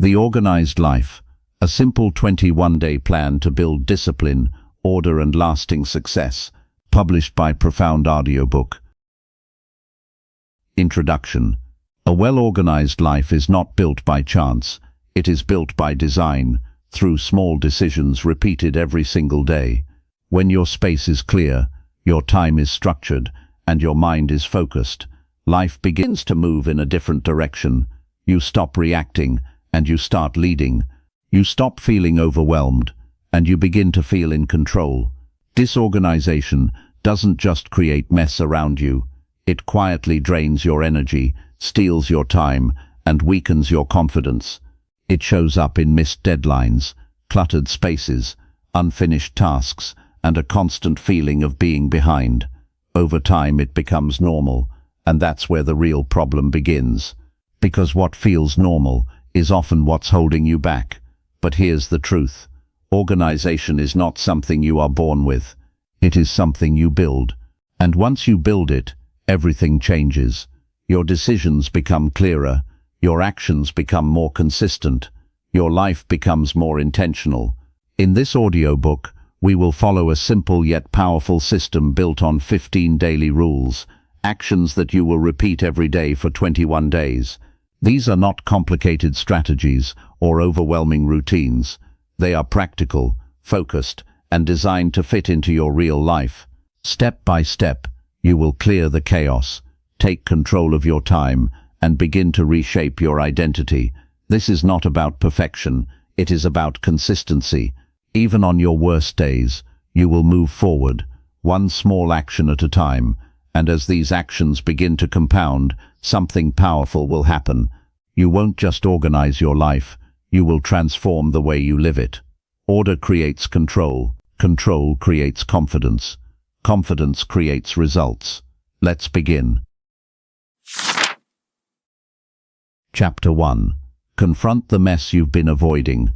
The Organized Life, a simple 21-day plan to build discipline, order and lasting success, published by Profound Audiobook. Introduction. A well-organized life is not built by chance, it is built by design, through small decisions repeated every single day. When your space is clear, your time is structured, and your mind is focused, life begins to move in a different direction. You stop reacting, and you start leading. You stop feeling overwhelmed, and you begin to feel in control. Disorganization doesn't just create mess around you. It quietly drains your energy, steals your time, and weakens your confidence. It shows up in missed deadlines, cluttered spaces, unfinished tasks, and a constant feeling of being behind. Over time it becomes normal, and that's where the real problem begins. Because what feels normal is often what's holding you back. But here's the truth. Organization is not something you are born with. It is something you build. And once you build it, everything changes. Your decisions become clearer. Your actions become more consistent. Your life becomes more intentional. In this audiobook, we will follow a simple yet powerful system built on 15 daily rules, actions that you will repeat every day for 21 days. These are not complicated strategies or overwhelming routines. They are practical, focused, and designed to fit into your real life. Step by step, you will clear the chaos, take control of your time, and begin to reshape your identity. This is not about perfection, it is about consistency. Even on your worst days, you will move forward, one small action at a time, and as these actions begin to compound, something powerful will happen. You won't just organize your life, you will transform the way you live it. Order creates control, control creates confidence, confidence creates results. Let's begin. Chapter 1. Confront the mess you've been avoiding.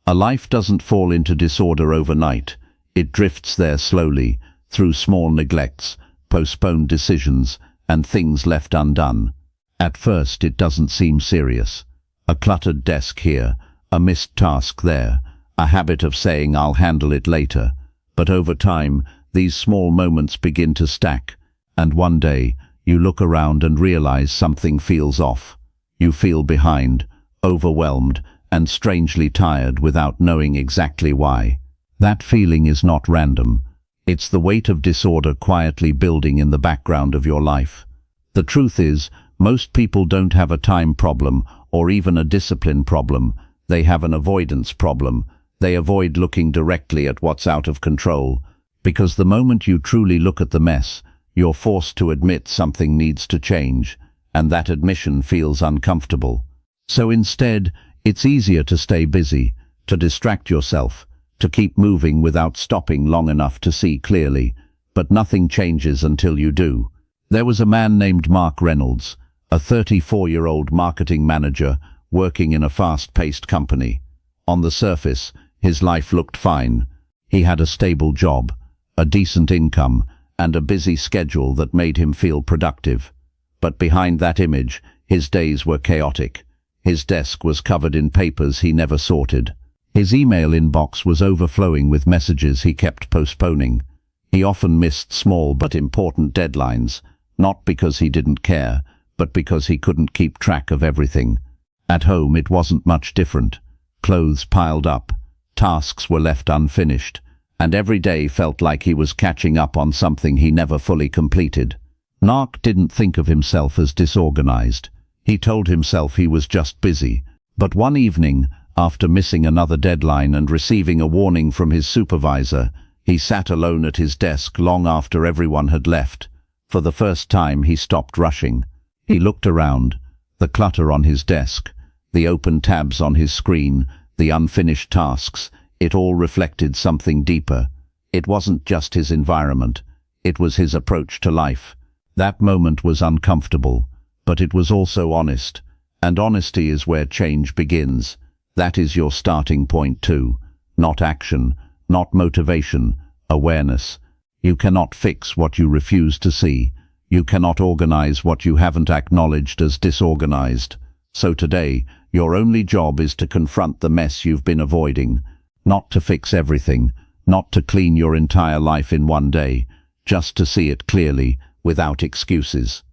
A life doesn't fall into disorder overnight. It drifts there slowly, through small neglects, postponed decisions, and things left undone. At first it doesn't seem serious. A cluttered desk here, a missed task there, a habit of saying I'll handle it later. But over time, these small moments begin to stack, and one day, you look around and realize something feels off. You feel behind, overwhelmed, and strangely tired without knowing exactly why. That feeling is not random. It's the weight of disorder quietly building in the background of your life. The truth is, most people don't have a time problem or even a discipline problem. They have an avoidance problem. They avoid looking directly at what's out of control. Because the moment you truly look at the mess, you're forced to admit something needs to change, and that admission feels uncomfortable. So instead, it's easier to stay busy, to distract yourself, to keep moving without stopping long enough to see clearly, but nothing changes until you do. There was a man named Mark Reynolds, a 34-year-old marketing manager working in a fast-paced company. On the surface, his life looked fine. He had a stable job, a decent income, and a busy schedule that made him feel productive. But behind that image, his days were chaotic. His desk was covered in papers he never sorted. His email inbox was overflowing with messages he kept postponing. He often missed small but important deadlines, not because he didn't care, but because he couldn't keep track of everything. At home it wasn't much different. Clothes piled up, tasks were left unfinished, and every day felt like he was catching up on something he never fully completed. Mark didn't think of himself as disorganized. He told himself he was just busy. But one evening, after missing another deadline and receiving a warning from his supervisor, he sat alone at his desk long after everyone had left. For the first time he stopped rushing. He looked around, the clutter on his desk, the open tabs on his screen, the unfinished tasks. It all reflected something deeper. It wasn't just his environment, it was his approach to life. That moment was uncomfortable, but it was also honest. And honesty is where change begins. That is your starting point too. Not action, not motivation, awareness. You cannot fix what you refuse to see. You cannot organize what you haven't acknowledged as disorganized. So today, Your only job is to confront the mess you've been avoiding, not to fix everything, not to clean your entire life in one day, just to see it clearly, without excuses.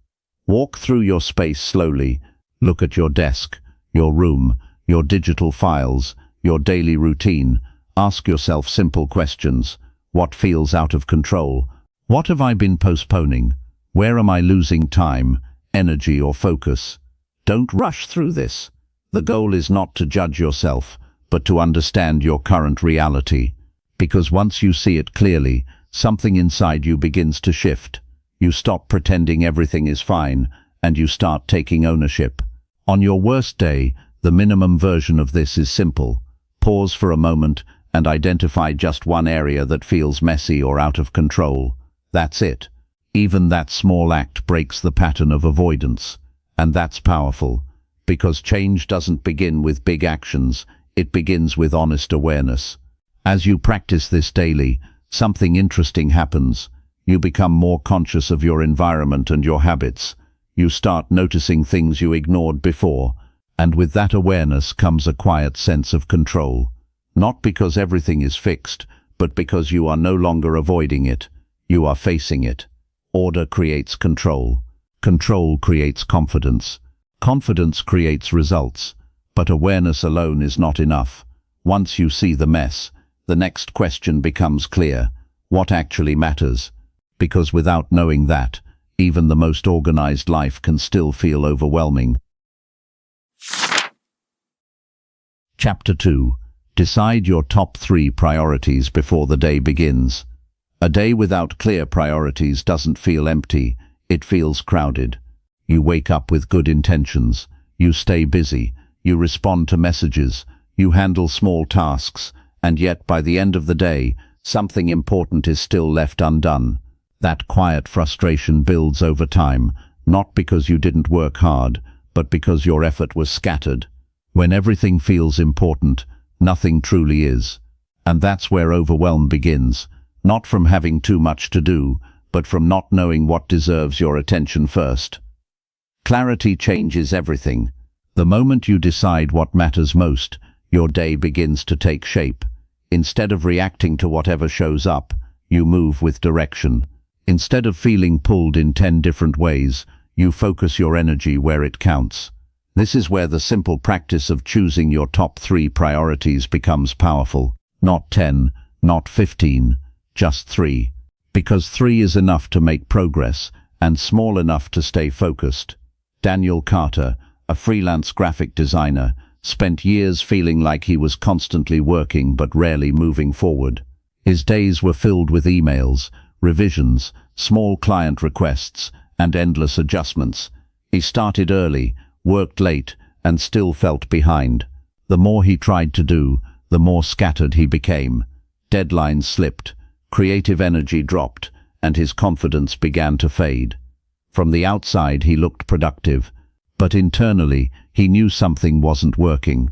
Walk through your space slowly. Look at your desk, your room, your digital files, your daily routine. Ask yourself simple questions. What feels out of control? What have I been postponing? Where am I losing time, energy, or focus? Don't rush through this. The goal is not to judge yourself, but to understand your current reality. Because once you see it clearly, something inside you begins to shift. You stop pretending everything is fine, and you start taking ownership. On your worst day, the minimum version of this is simple. Pause for a moment and identify just one area that feels messy or out of control. That's it. Even that small act breaks the pattern of avoidance. And that's powerful, because change doesn't begin with big actions, it begins with honest awareness. As you practice this daily, something interesting happens. You become more conscious of your environment and your habits. You start noticing things you ignored before, and with that awareness comes a quiet sense of control. Not because everything is fixed, but because you are no longer avoiding it. You are facing it. Order creates control. Control creates confidence. Confidence creates results. But awareness alone is not enough. Once you see the mess, the next question becomes clear. What actually matters? Because without knowing that, even the most organized life can still feel overwhelming. Chapter 2. Decide your top 3 priorities before the day begins. A day without clear priorities doesn't feel empty, it feels crowded. You wake up with good intentions, you stay busy, you respond to messages, you handle small tasks, and yet by the end of the day, something important is still left undone. That quiet frustration builds over time, not because you didn't work hard, but because your effort was scattered. When everything feels important, nothing truly is. And that's where overwhelm begins, not from having too much to do, but from not knowing what deserves your attention first. Clarity changes everything. The moment you decide what matters most, your day begins to take shape. Instead of reacting to whatever shows up, you move with direction. Instead of feeling pulled in 10 different ways, you focus your energy where it counts. This is where the simple practice of choosing your top 3 priorities becomes powerful. Not 10, not 15, just 3. Because 3 is enough to make progress, and small enough to stay focused. Daniel Carter, a freelance graphic designer, spent years feeling like he was constantly working but rarely moving forward. His days were filled with emails, revisions, small client requests, and endless adjustments. He started early, worked late, and still felt behind. The more he tried to do, the more scattered he became. Deadlines slipped, creative energy dropped, and his confidence began to fade. From the outside he looked productive, but internally he knew something wasn't working.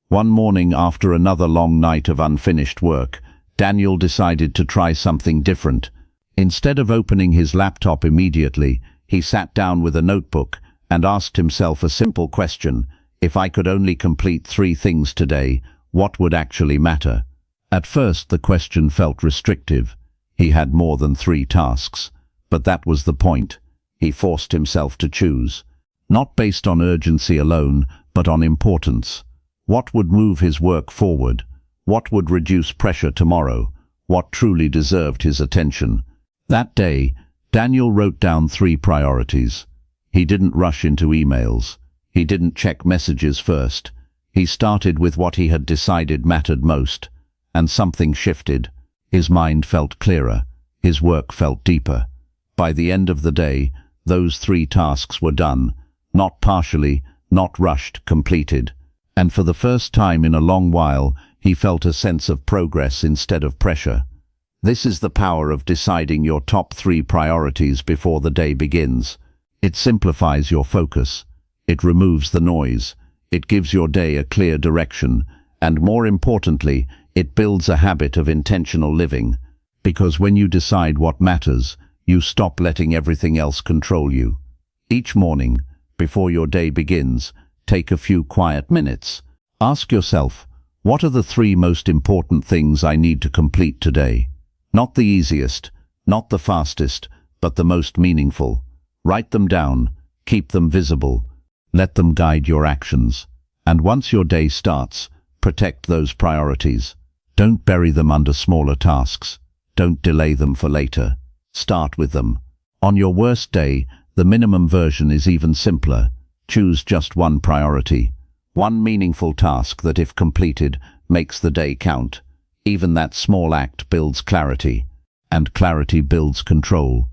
One morning after another long night of unfinished work, Daniel decided to try something different. Instead of opening his laptop immediately, he sat down with a notebook and asked himself a simple question: if I could only complete 3 things today, what would actually matter? At first the question felt restrictive. He had more than 3 tasks. But that was the point. He forced himself to choose. Not based on urgency alone, but on importance. What would move his work forward? What would reduce pressure tomorrow? What truly deserved his attention? That day, Daniel wrote down 3 priorities. He didn't rush into emails. He didn't check messages first. He started with what he had decided mattered most. And something shifted. His mind felt clearer. His work felt deeper. By the end of the day, those 3 tasks were done. Not partially, not rushed, completed. And for the first time in a long while, he felt a sense of progress instead of pressure. This is the power of deciding your top 3 priorities before the day begins. It simplifies your focus. It removes the noise. It gives your day a clear direction. And more importantly, it builds a habit of intentional living. Because when you decide what matters, you stop letting everything else control you. Each morning, before your day begins, take a few quiet minutes. Ask yourself, what are the 3 most important things I need to complete today? Not the easiest, not the fastest, but the most meaningful. Write them down, keep them visible, let them guide your actions. And once your day starts, protect those priorities. Don't bury them under smaller tasks. Don't delay them for later. Start with them. On your worst day, the minimum version is even simpler. Choose just one priority. One meaningful task that, if completed, makes the day count. Even that small act builds clarity, and clarity builds control.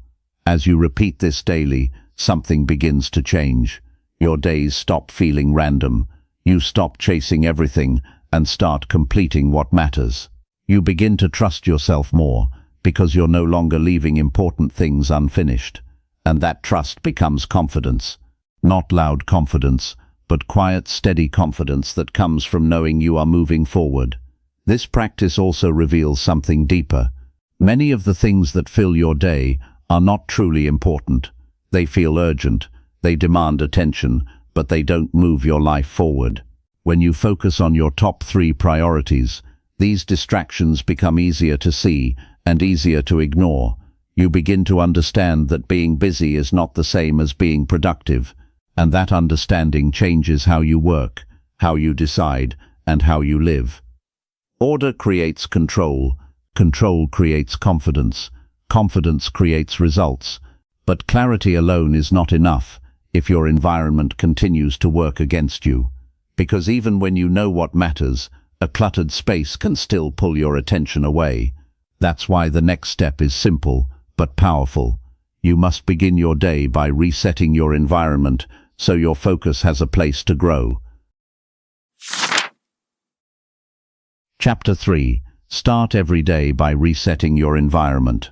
As you repeat this daily, something begins to change. Your days stop feeling random. You stop chasing everything and start completing what matters. You begin to trust yourself more because you're no longer leaving important things unfinished. And that trust becomes confidence. Not loud confidence, but quiet, steady confidence that comes from knowing you are moving forward. This practice also reveals something deeper. Many of the things that fill your day are not truly important. They feel urgent, they demand attention, but they don't move your life forward. When you focus on your top 3 priorities, these distractions become easier to see and easier to ignore. You begin to understand that being busy is not the same as being productive, and that understanding changes how you work, how you decide, and how you live. Order creates control, control creates confidence, confidence creates results, but clarity alone is not enough if your environment continues to work against you. Because even when you know what matters, a cluttered space can still pull your attention away. That's why the next step is simple, but powerful. You must begin your day by resetting your environment so your focus has a place to grow. Chapter 3. Start every day by resetting your environment.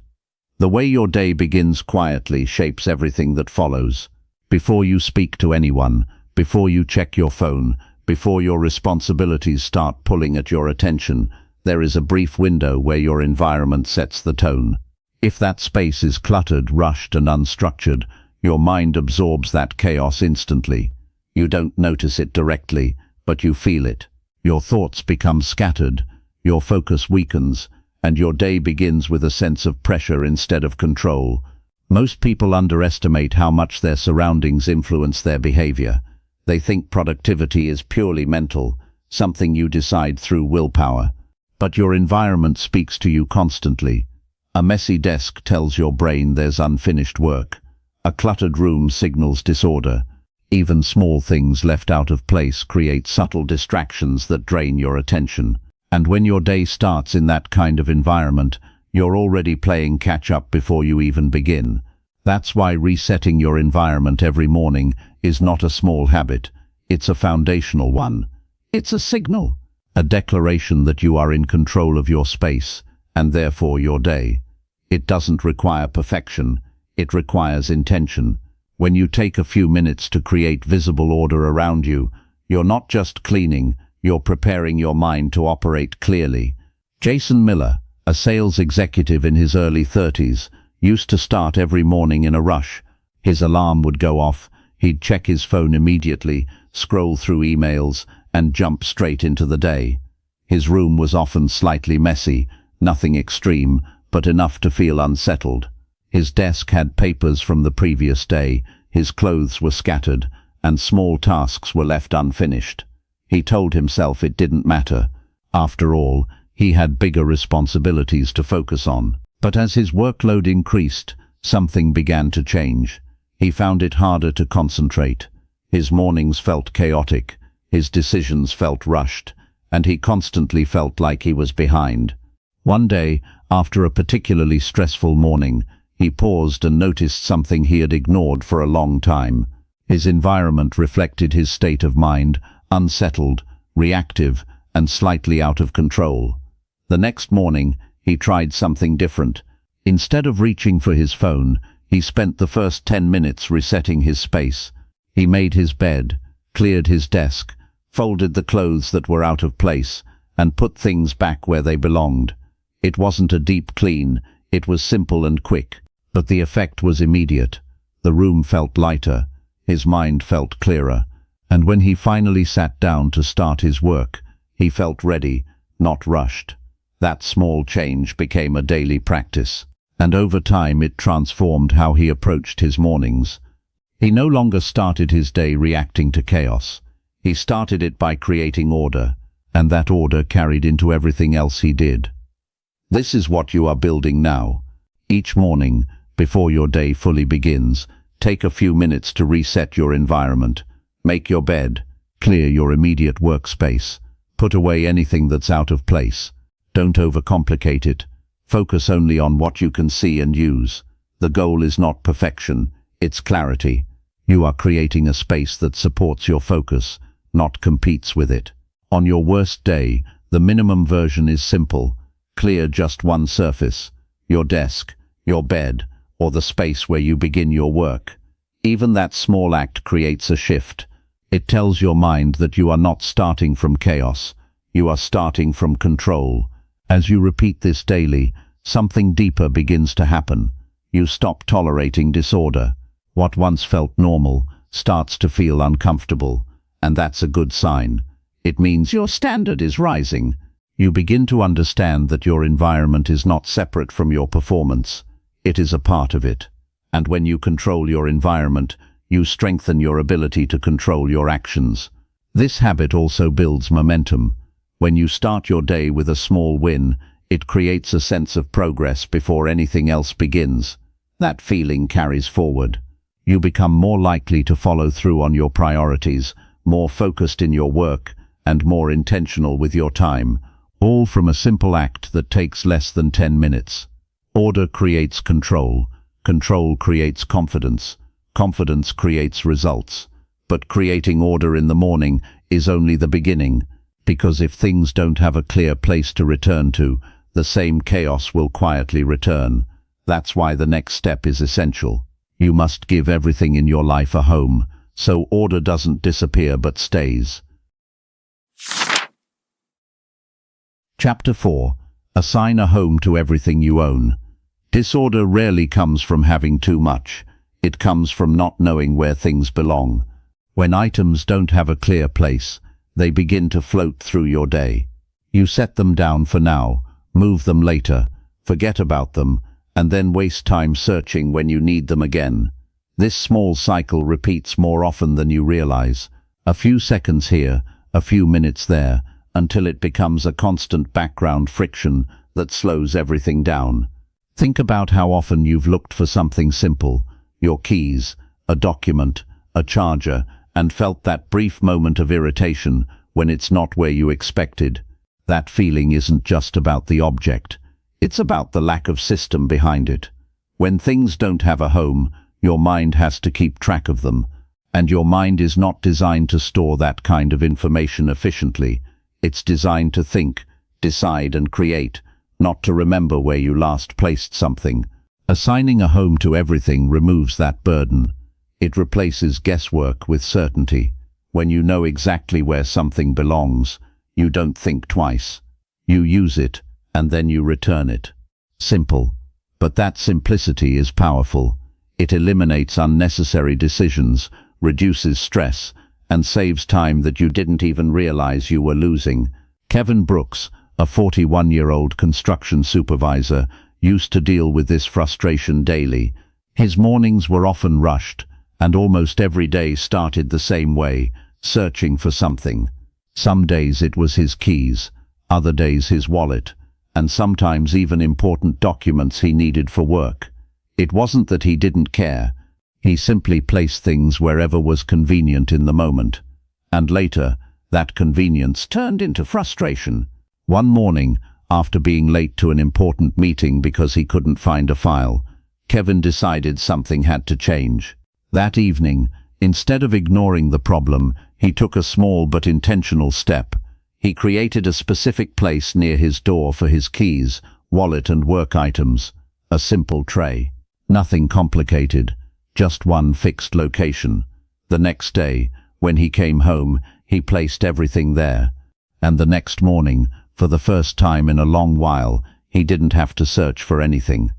The way your day begins quietly shapes everything that follows. Before you speak to anyone, before you check your phone, before your responsibilities start pulling at your attention, there is a brief window where your environment sets the tone. If that space is cluttered, rushed, and unstructured, your mind absorbs that chaos instantly. You don't notice it directly, but you feel it. Your thoughts become scattered, your focus weakens, and your day begins with a sense of pressure instead of control. Most people underestimate how much their surroundings influence their behavior. They think productivity is purely mental, something you decide through willpower. But your environment speaks to you constantly. A messy desk tells your brain there's unfinished work. A cluttered room signals disorder. Even small things left out of place create subtle distractions that drain your attention. And when your day starts in that kind of environment, you're already playing catch-up before you even begin. That's why resetting your environment every morning is not a small habit. It's a foundational one. It's a signal, a declaration that you are in control of your space, and therefore your day. It doesn't require perfection. It requires intention. When you take a few minutes to create visible order around you, you're not just cleaning, you're preparing your mind to operate clearly. Jason Miller, a sales executive in his early 30s, used to start every morning in a rush. His alarm would go off, he'd check his phone immediately, scroll through emails, and jump straight into the day. His room was often slightly messy, nothing extreme, but enough to feel unsettled. His desk had papers from the previous day, his clothes were scattered, and small tasks were left unfinished. He told himself it didn't matter. After all, he had bigger responsibilities to focus on. But as his workload increased, something began to change. He found it harder to concentrate. His mornings felt chaotic, his decisions felt rushed, and he constantly felt like he was behind. One day, after a particularly stressful morning, he paused and noticed something he had ignored for a long time. His environment reflected his state of mind, unsettled, reactive, and slightly out of control. The next morning, he tried something different. Instead of reaching for his phone, he spent the first 10 minutes resetting his space. He made his bed, cleared his desk, folded the clothes that were out of place, and put things back where they belonged. It wasn't a deep clean, it was simple and quick, but the effect was immediate. The room felt lighter, his mind felt clearer, And when he finally sat down to start his work, he felt ready, not rushed. That small change became a daily practice, and over time it transformed how he approached his mornings. He no longer started his day reacting to chaos. He started it by creating order, and that order carried into everything else he did. This is what you are building now. Each morning, before your day fully begins, take a few minutes to reset your environment. Make your bed, clear your immediate workspace, put away anything that's out of place. Don't overcomplicate it. Focus only on what you can see and use. The goal is not perfection, it's clarity. You are creating a space that supports your focus, not competes with it. On your worst day, the minimum version is simple. Clear just one surface, your desk, your bed, or the space where you begin your work. Even that small act creates a shift. It tells your mind that you are not starting from chaos. You are starting from control. As you repeat this daily, something deeper begins to happen. You stop tolerating disorder. What once felt normal starts to feel uncomfortable, and that's a good sign. It means your standard is rising. You begin to understand that your environment is not separate from your performance. It is a part of it. And when you control your environment, you strengthen your ability to control your actions. This habit also builds momentum. When you start your day with a small win, it creates a sense of progress before anything else begins. That feeling carries forward. You become more likely to follow through on your priorities, more focused in your work, and more intentional with your time, all from a simple act that takes less than 10 minutes. Order creates control. Control creates confidence. Confidence creates results. But creating order in the morning is only the beginning, because if things don't have a clear place to return to, the same chaos will quietly return. That's why the next step is essential. You must give everything in your life a home, so order doesn't disappear but stays. Chapter 4. Assign a home to everything you own. Disorder rarely comes from having too much. It comes from not knowing where things belong. When items don't have a clear place, they begin to float through your day. You set them down for now, move them later, forget about them, and then waste time searching when you need them again. This small cycle repeats more often than you realize. A few seconds here, a few minutes there, until it becomes a constant background friction that slows everything down. Think about how often you've looked for something simple, your keys, a document, a charger, and felt that brief moment of irritation when it's not where you expected. That feeling isn't just about the object. It's about the lack of system behind it. When things don't have a home, your mind has to keep track of them, and your mind is not designed to store that kind of information efficiently. It's designed to think, decide, and create, not to remember where you last placed something. Assigning a home to everything removes that burden. It replaces guesswork with certainty. When you know exactly where something belongs, you don't think twice. You use it, and then you return it. Simple. But that simplicity is powerful. It eliminates unnecessary decisions, reduces stress, and saves time that you didn't even realize you were losing. Kevin Brooks, a 41-year-old construction supervisor, used to deal with this frustration daily. His mornings were often rushed, and almost every day started the same way, searching for something. Some days it was his keys, other days his wallet, and sometimes even important documents he needed for work. It wasn't that he didn't care. He simply placed things wherever was convenient in the moment. And later, that convenience turned into frustration. One morning, after being late to an important meeting because he couldn't find a file, Kevin decided something had to change. That evening, instead of ignoring the problem, he took a small but intentional step. He created a specific place near his door for his keys, wallet, and work items. A simple tray. Nothing complicated, just one fixed location. The next day, when he came home, he placed everything there. And the next morning, for the first time in a long while, he didn't have to search for anything.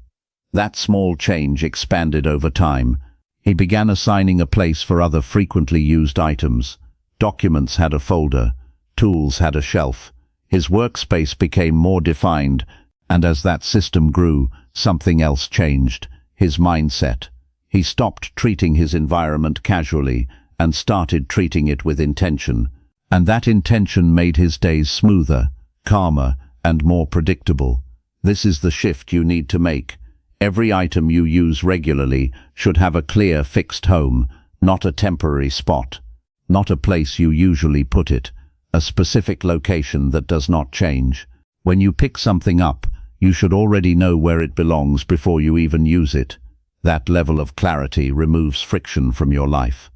That small change expanded over time. He began assigning a place for other frequently used items. Documents had a folder, tools had a shelf. His workspace became more defined, and as that system grew, something else changed: his mindset. He stopped treating his environment casually and started treating it with intention, and that intention made his days smoother, calmer, and more predictable. This is the shift you need to make. Every item you use regularly should have a clear, fixed home, not a temporary spot, not a place you usually put it, a specific location that does not change. When you pick something up, you should already know where it belongs before you even use it. That level of clarity removes friction from your life.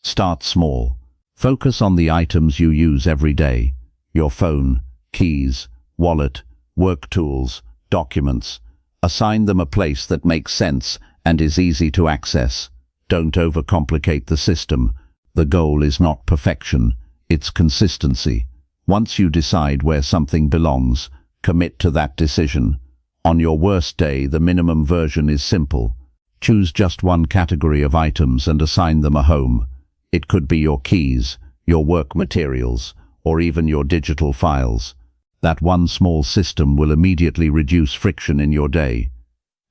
Start small. Focus on the items you use every day: your phone, keys, wallet, work tools, documents. Assign them a place that makes sense and is easy to access. Don't overcomplicate the system. The goal is not perfection, it's consistency. Once you decide where something belongs, commit to that decision. On your worst day, the minimum version is simple. Choose just one category of items and assign them a home. It could be your keys, your work materials, or even your digital files. That one small system will immediately reduce friction in your day.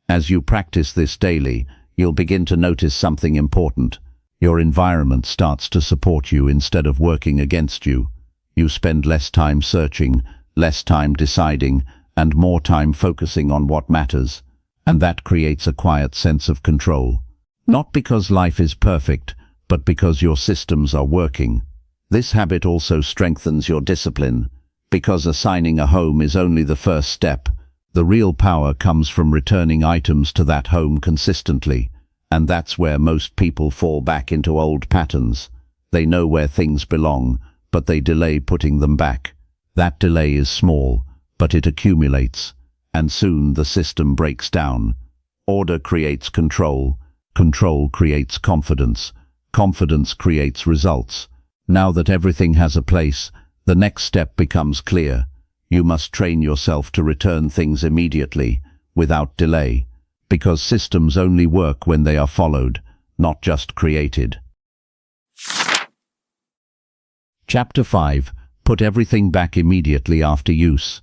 As you practice this daily, you'll begin to notice something important. Your environment starts to support you instead of working against you. You spend less time searching, less time deciding, and more time focusing on what matters. And that creates a quiet sense of control. Not because life is perfect, but because your systems are working. This habit also strengthens your discipline, because assigning a home is only the first step. The real power comes from returning items to that home consistently, and that's where most people fall back into old patterns. They know where things belong, but they delay putting them back. That delay is small, but it accumulates, and soon the system breaks down. Order creates control. Control creates confidence. Confidence creates results. Now that everything has a place, the next step becomes clear. You must train yourself to return things immediately, without delay, because systems only work when they are followed, not just created. Chapter 5. Put everything back immediately after use.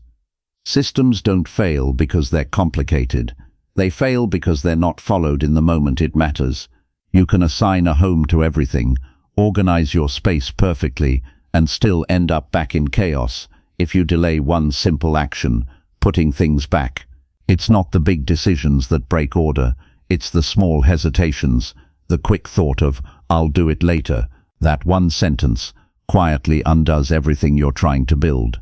Systems don't fail because they're complicated. They fail because they're not followed in the moment it matters. You can assign a home to everything, organize your space perfectly, and still end up back in chaos if you delay one simple action: putting things back. It's not the big decisions that break order, it's the small hesitations, the quick thought of, "I'll do it later." That one sentence quietly undoes everything you're trying to build.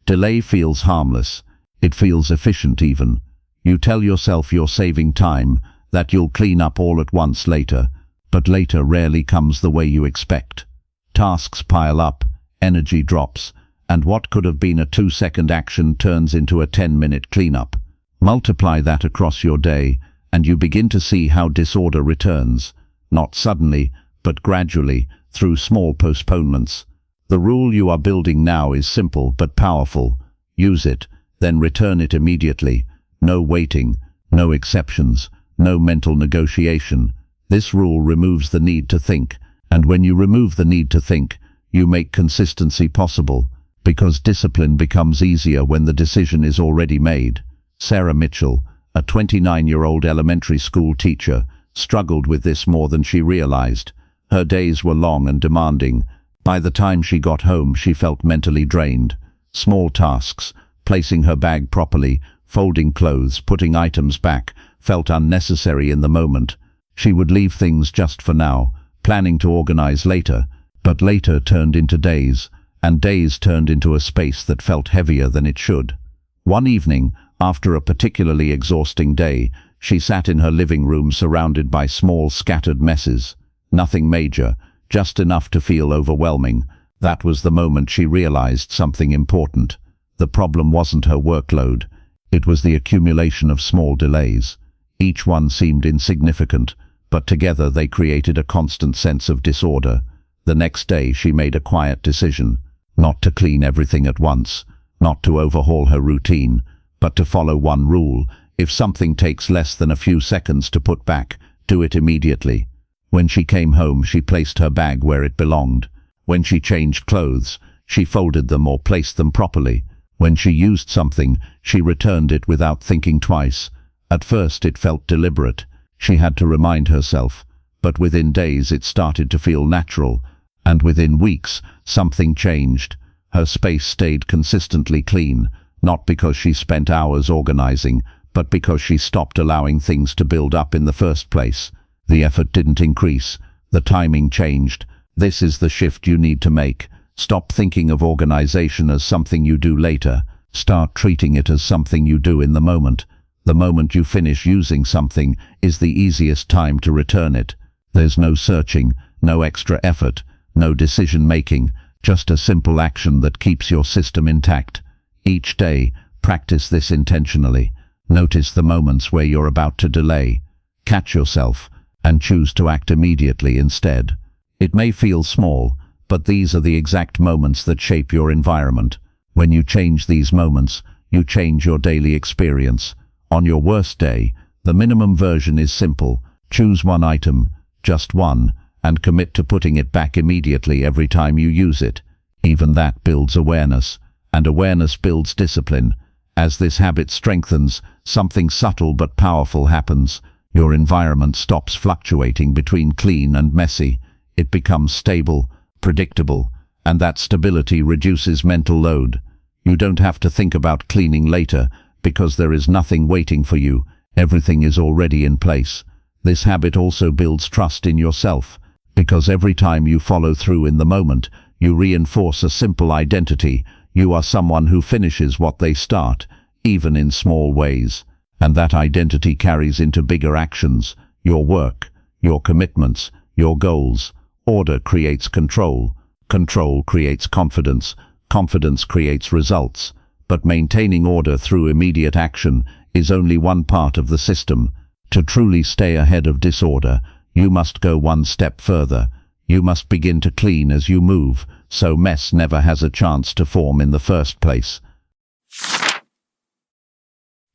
Delay feels harmless. It feels efficient even. You tell yourself you're saving time, that you'll clean up all at once later, but later rarely comes the way you expect. Tasks pile up, energy drops, and what could have been a 2-second action turns into a 10-minute cleanup. Multiply that across your day, and you begin to see how disorder returns, not suddenly, but gradually, through small postponements. The rule you are building now is simple but powerful. Use it, then return it immediately. No waiting, no exceptions, no mental negotiation. This rule removes the need to think, and when you remove the need to think, you make consistency possible, because discipline becomes easier when the decision is already made. Sarah Mitchell, a 29-year-old elementary school teacher, struggled with this more than she realized. Her days were long and demanding. By the time she got home, she felt mentally drained. Small tasks, placing her bag properly, folding clothes, putting items back, felt unnecessary in the moment. She would leave things just for now, planning to organize later, but later turned into days, and days turned into a space that felt heavier than it should. One evening, after a particularly exhausting day, she sat in her living room surrounded by small scattered messes. Nothing major, just enough to feel overwhelming. That was the moment she realized something important. The problem wasn't her workload. It was the accumulation of small delays. Each one seemed insignificant, but together they created a constant sense of disorder. The next day she made a quiet decision, not to clean everything at once, not to overhaul her routine, but to follow one rule: if something takes less than a few seconds to put back, do it immediately. When she came home, she placed her bag where it belonged, When she changed clothes, she folded them or placed them properly. When she used something, she returned it without thinking twice. At first it felt deliberate. She had to remind herself. But within days it started to feel natural. And within weeks, something changed. Her space stayed consistently clean, not because she spent hours organizing, but because she stopped allowing things to build up in the first place. The effort didn't increase. The timing changed. This is the shift you need to make. Stop thinking of organization as something you do later. Start treating it as something you do in the moment. The moment you finish using something is the easiest time to return it. There's no searching, no extra effort, no decision-making, just a simple action that keeps your system intact. Each day, practice this intentionally. Notice the moments where you're about to delay. Catch yourself, and choose to act immediately instead. It may feel small, but these are the exact moments that shape your environment. When you change these moments, you change your daily experience. On your worst day, the minimum version is simple. Choose one item, just one, and commit to putting it back immediately every time you use it. Even that builds awareness, and awareness builds discipline. As this habit strengthens, something subtle but powerful happens. Your environment stops fluctuating between clean and messy. It becomes stable, predictable, and that stability reduces mental load. You don't have to think about cleaning later, because there is nothing waiting for you. Everything is already in place. This habit also builds trust in yourself, because every time you follow through in the moment, you reinforce a simple identity. You are someone who finishes what they start, even in small ways. And that identity carries into bigger actions, your work, your commitments, your goals. Order creates control. Control creates confidence. Confidence creates results. But maintaining order through immediate action is only one part of the system. To truly stay ahead of disorder, you must go one step further. You must begin to clean as you move, so mess never has a chance to form in the first place.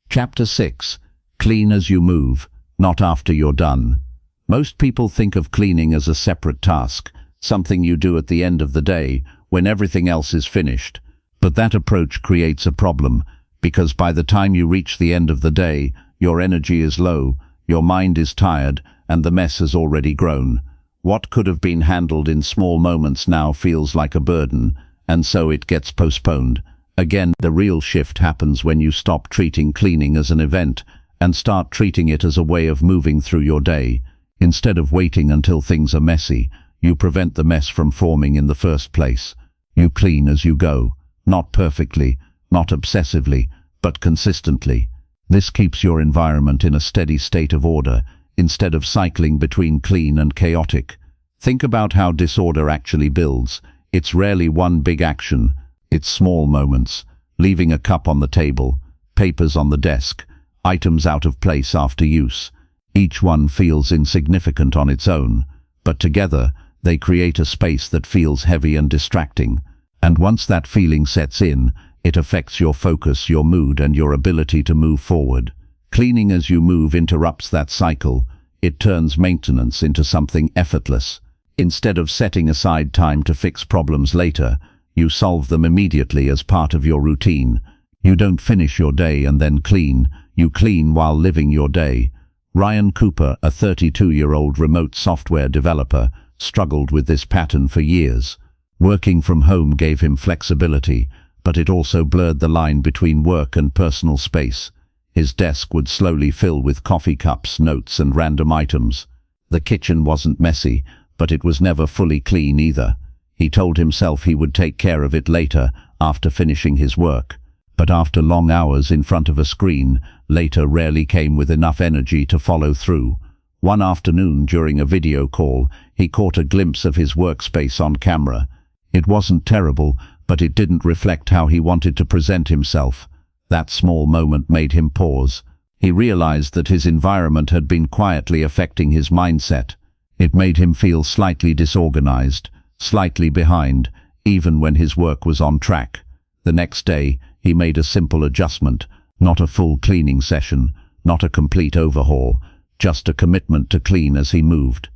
Chapter 6. Clean as you move, not after you're done. Most people think of cleaning as a separate task, something you do at the end of the day, when everything else is finished. But that approach creates a problem, because by the time you reach the end of the day, your energy is low, your mind is tired, and the mess has already grown. What could have been handled in small moments now feels like a burden, and so it gets postponed. Again, the real shift happens when you stop treating cleaning as an event and start treating it as a way of moving through your day. Instead of waiting until things are messy, you prevent the mess from forming in the first place. You clean as you go, not perfectly, not obsessively, but consistently. This keeps your environment in a steady state of order, instead of cycling between clean and chaotic. Think about how disorder actually builds. It's rarely one big action. It's small moments, leaving a cup on the table, papers on the desk, items out of place after use. Each one feels insignificant on its own, but together they create a space that feels heavy and distracting. And once that feeling sets in, it affects your focus, your mood, and your ability to move forward. Cleaning as you move interrupts that cycle. It turns maintenance into something effortless. Instead of setting aside time to fix problems later, you solve them immediately as part of your routine. You don't finish your day and then clean. You clean while living your day. Ryan Cooper, a 32-year-old remote software developer, struggled with this pattern for years. Working from home gave him flexibility, but it also blurred the line between work and personal space. His desk would slowly fill with coffee cups, notes, and random items. The kitchen wasn't messy, but it was never fully clean either. He told himself he would take care of it later, after finishing his work. But after long hours in front of a screen, later rarely came with enough energy to follow through. One afternoon during a video call, he caught a glimpse of his workspace on camera. It wasn't terrible, but it didn't reflect how he wanted to present himself. That small moment made him pause. He realized that his environment had been quietly affecting his mindset. It made him feel slightly disorganized, slightly behind, even when his work was on track. The next day, he made a simple adjustment, not a full cleaning session, not a complete overhaul, just a commitment to clean as he moved.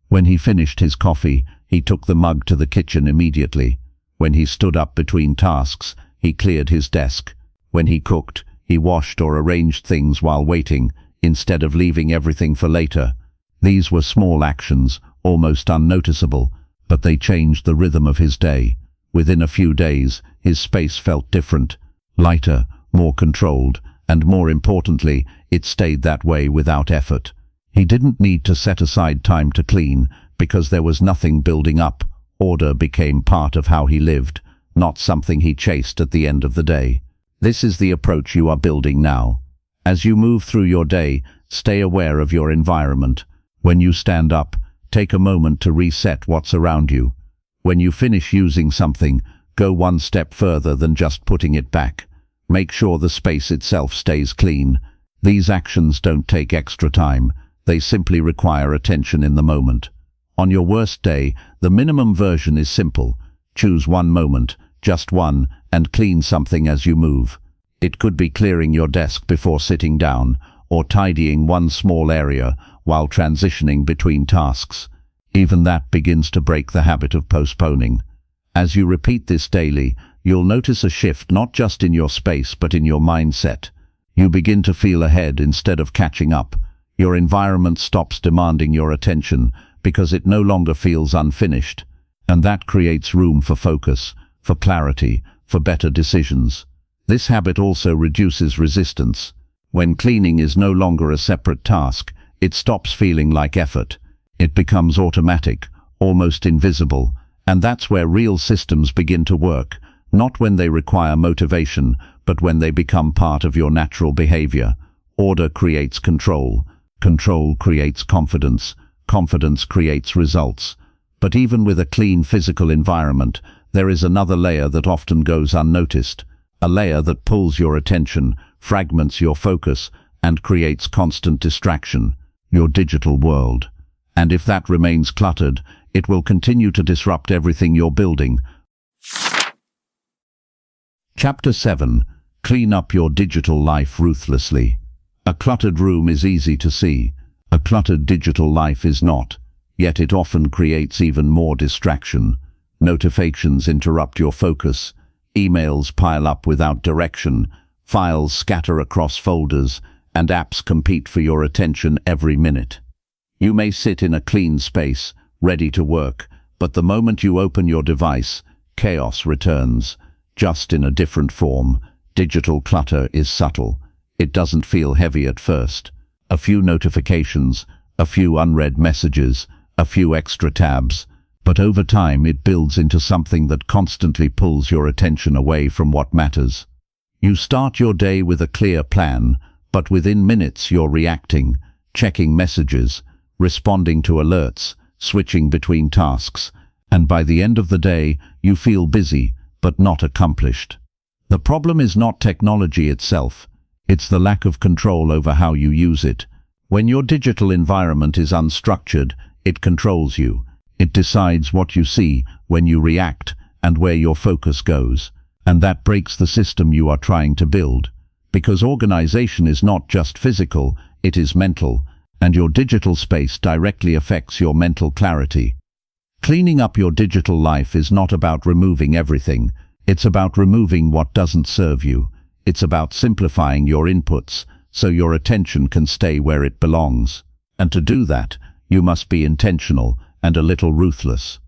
When he finished his coffee, He took the mug to the kitchen immediately. When he stood up between tasks, he cleared his desk. When he cooked, he washed or arranged things while waiting, instead of leaving everything for later. These were small actions, almost unnoticeable, but they changed the rhythm of his day. Within a few days, his space felt different, lighter, more controlled, and more importantly, it stayed that way without effort. He didn't need to set aside time to clean, because there was nothing building up. Order became part of how he lived, not something he chased at the end of the day. This is the approach you are building now. As you move through your day, stay aware of your environment. When you stand up, take a moment to reset what's around you. When you finish using something, go one step further than just putting it back. Make sure the space itself stays clean. These actions don't take extra time. They simply require attention in the moment. On your worst day, the minimum version is simple. Choose one moment, just one, and clean something as you move. It could be clearing your desk before sitting down, or tidying one small area while transitioning between tasks. Even that begins to break the habit of postponing. As you repeat this daily, you'll notice a shift not just in your space but in your mindset. You begin to feel ahead instead of catching up. Your environment stops demanding your attention because it no longer feels unfinished. And that creates room for focus, for clarity, for better decisions. This habit also reduces resistance. When cleaning is no longer a separate task, it stops feeling like effort. It becomes automatic, almost invisible, and that's where real systems begin to work, not when they require motivation, but when they become part of your natural behavior. Order creates control. Control creates confidence. Confidence creates results. But even with a clean physical environment, there is another layer that often goes unnoticed. A layer that pulls your attention, fragments your focus, and creates constant distraction. Your digital world. And if that remains cluttered, it will continue to disrupt everything you're building. Chapter 7. Clean up your digital life ruthlessly. A cluttered room is easy to see. A cluttered digital life is not. Yet it often creates even more distraction. Notifications interrupt your focus. Emails pile up without direction. Files scatter across folders, and apps compete for your attention every minute. You may sit in a clean space, ready to work, but the moment you open your device, chaos returns, just in a different form. Digital clutter is subtle. It doesn't feel heavy at first. A few notifications, a few unread messages, a few extra tabs, but over time it builds into something that constantly pulls your attention away from what matters. You start your day with a clear plan, but within minutes you're reacting, checking messages, responding to alerts, switching between tasks, and by the end of the day you feel busy, but not accomplished. The problem is not technology itself, it's the lack of control over how you use it. When your digital environment is unstructured, it controls you. It decides what you see, when you react, and where your focus goes. And that breaks the system you are trying to build. Because organization is not just physical, it is mental, and your digital space directly affects your mental clarity. Cleaning up your digital life is not about removing everything. It's about removing what doesn't serve you. It's about simplifying your inputs, so your attention can stay where it belongs. And to do that, you must be intentional and a little ruthless.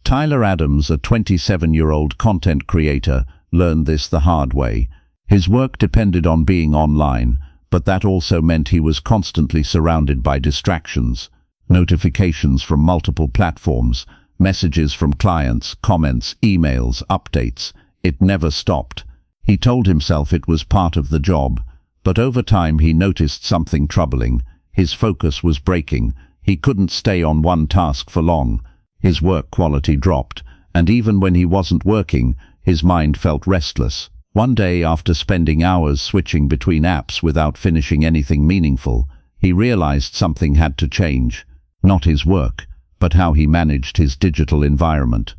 Tyler Adams, a 27-year-old content creator, learned this the hard way. His work depended on being online, but that also meant he was constantly surrounded by distractions. Notifications from multiple platforms, messages from clients, comments, emails, updates. It never stopped. He told himself it was part of the job, but over time he noticed something troubling. His focus was breaking. He couldn't stay on one task for long. His work quality dropped, and even when he wasn't working, his mind felt restless. One day, after spending hours switching between apps without finishing anything meaningful, he realized something had to change. Not his work, but how he managed his digital environment.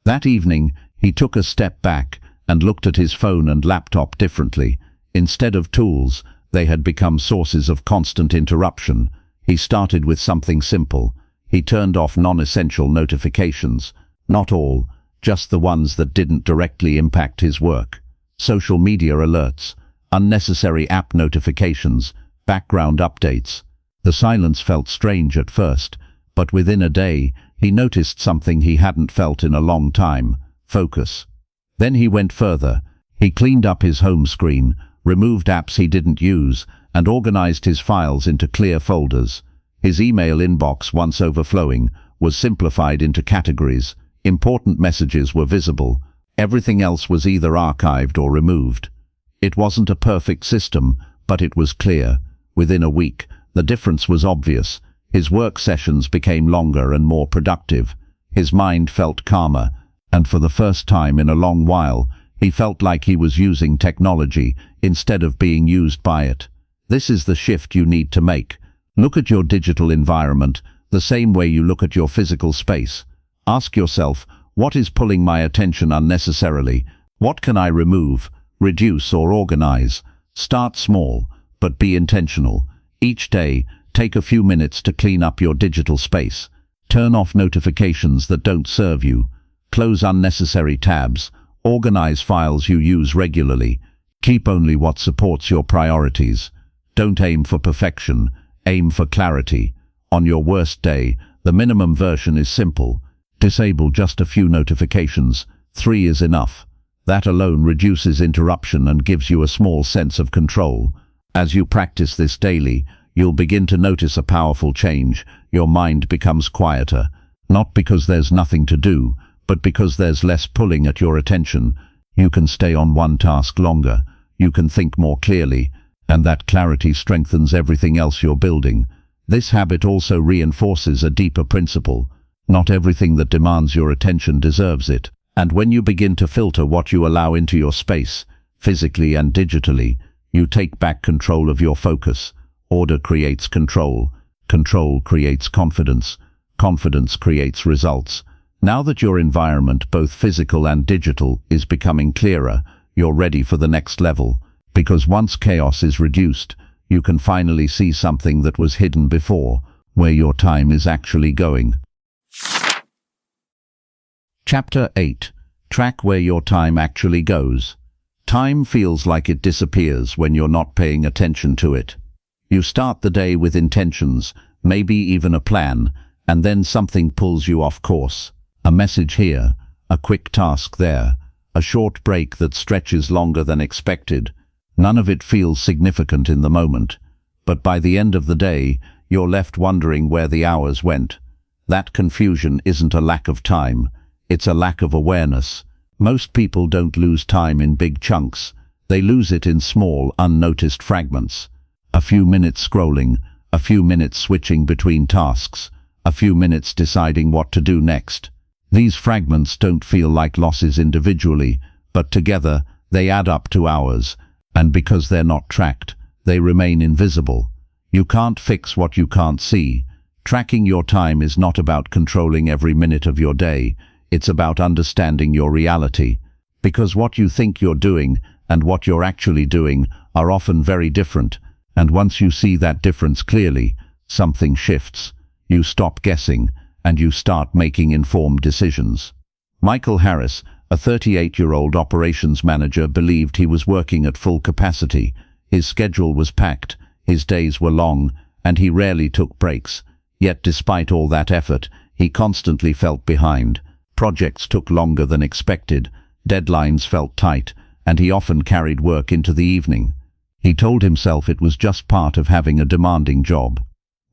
That evening, he took a step back and looked at his phone and laptop differently. Instead of tools, they had become sources of constant interruption. He started with something simple. He turned off non-essential notifications. Not all, just the ones that didn't directly impact his work. Social media alerts, unnecessary app notifications, background updates. The silence felt strange at first, but within a day, he noticed something he hadn't felt in a long time: focus. Then he went further. He cleaned up his home screen, removed apps he didn't use, and organized his files into clear folders. His email inbox, once overflowing, was simplified into categories. Important messages were visible. Everything else was either archived or removed. It wasn't a perfect system, but it was clear. Within a week, the difference was obvious. His work sessions became longer and more productive. His mind felt calmer, and for the first time in a long while, he felt like he was using technology instead of being used by it. This is the shift you need to make. Look at your digital environment the same way you look at your physical space. Ask yourself, what is pulling my attention unnecessarily? What can I remove, reduce, or organize? Start small, but be intentional. Each day, take a few minutes to clean up your digital space. Turn off notifications that don't serve you. Close unnecessary tabs. Organize files you use regularly. Keep only what supports your priorities. Don't aim for perfection. Aim for clarity. On your worst day, the minimum version is simple. Disable just a few notifications. 3 is enough. That alone reduces interruption and gives you a small sense of control. As you practice this daily, you'll begin to notice a powerful change. Your mind becomes quieter, not because there's nothing to do, but because there's less pulling at your attention. You can stay on one task longer. You can think more clearly, and that clarity strengthens everything else you're building. This habit also reinforces a deeper principle. Not everything that demands your attention deserves it. And when you begin to filter what you allow into your space, physically and digitally, you take back control of your focus. Order creates control. Control creates confidence. Confidence creates results. Now that your environment, both physical and digital, is becoming clearer, you're ready for the next level. Because once chaos is reduced, you can finally see something that was hidden before, where your time is actually going. Chapter 8. Track where your time actually goes. Time feels like it disappears when you're not paying attention to it. You start the day with intentions, maybe even a plan, and then something pulls you off course. A message here, a quick task there, a short break that stretches longer than expected. None of it feels significant in the moment, but by the end of the day, you're left wondering where the hours went. That confusion isn't a lack of time, it's a lack of awareness. Most people don't lose time in big chunks. They lose it in small, unnoticed fragments. A few minutes scrolling, a few minutes switching between tasks, a few minutes deciding what to do next. These fragments don't feel like losses individually, but together they add up to hours, and because they're not tracked, they remain invisible. You can't fix what you can't see. Tracking your time is not about controlling every minute of your day. It's about understanding your reality, because what you think you're doing and what you're actually doing are often very different, and once you see that difference clearly, something shifts. You stop guessing, and you start making informed decisions. Michael Harris, a 38-year-old operations manager, believed he was working at full capacity. His schedule was packed, his days were long, and he rarely took breaks. Yet despite all that effort, he constantly felt behind. Projects took longer than expected, deadlines felt tight, and he often carried work into the evening. He told himself it was just part of having a demanding job.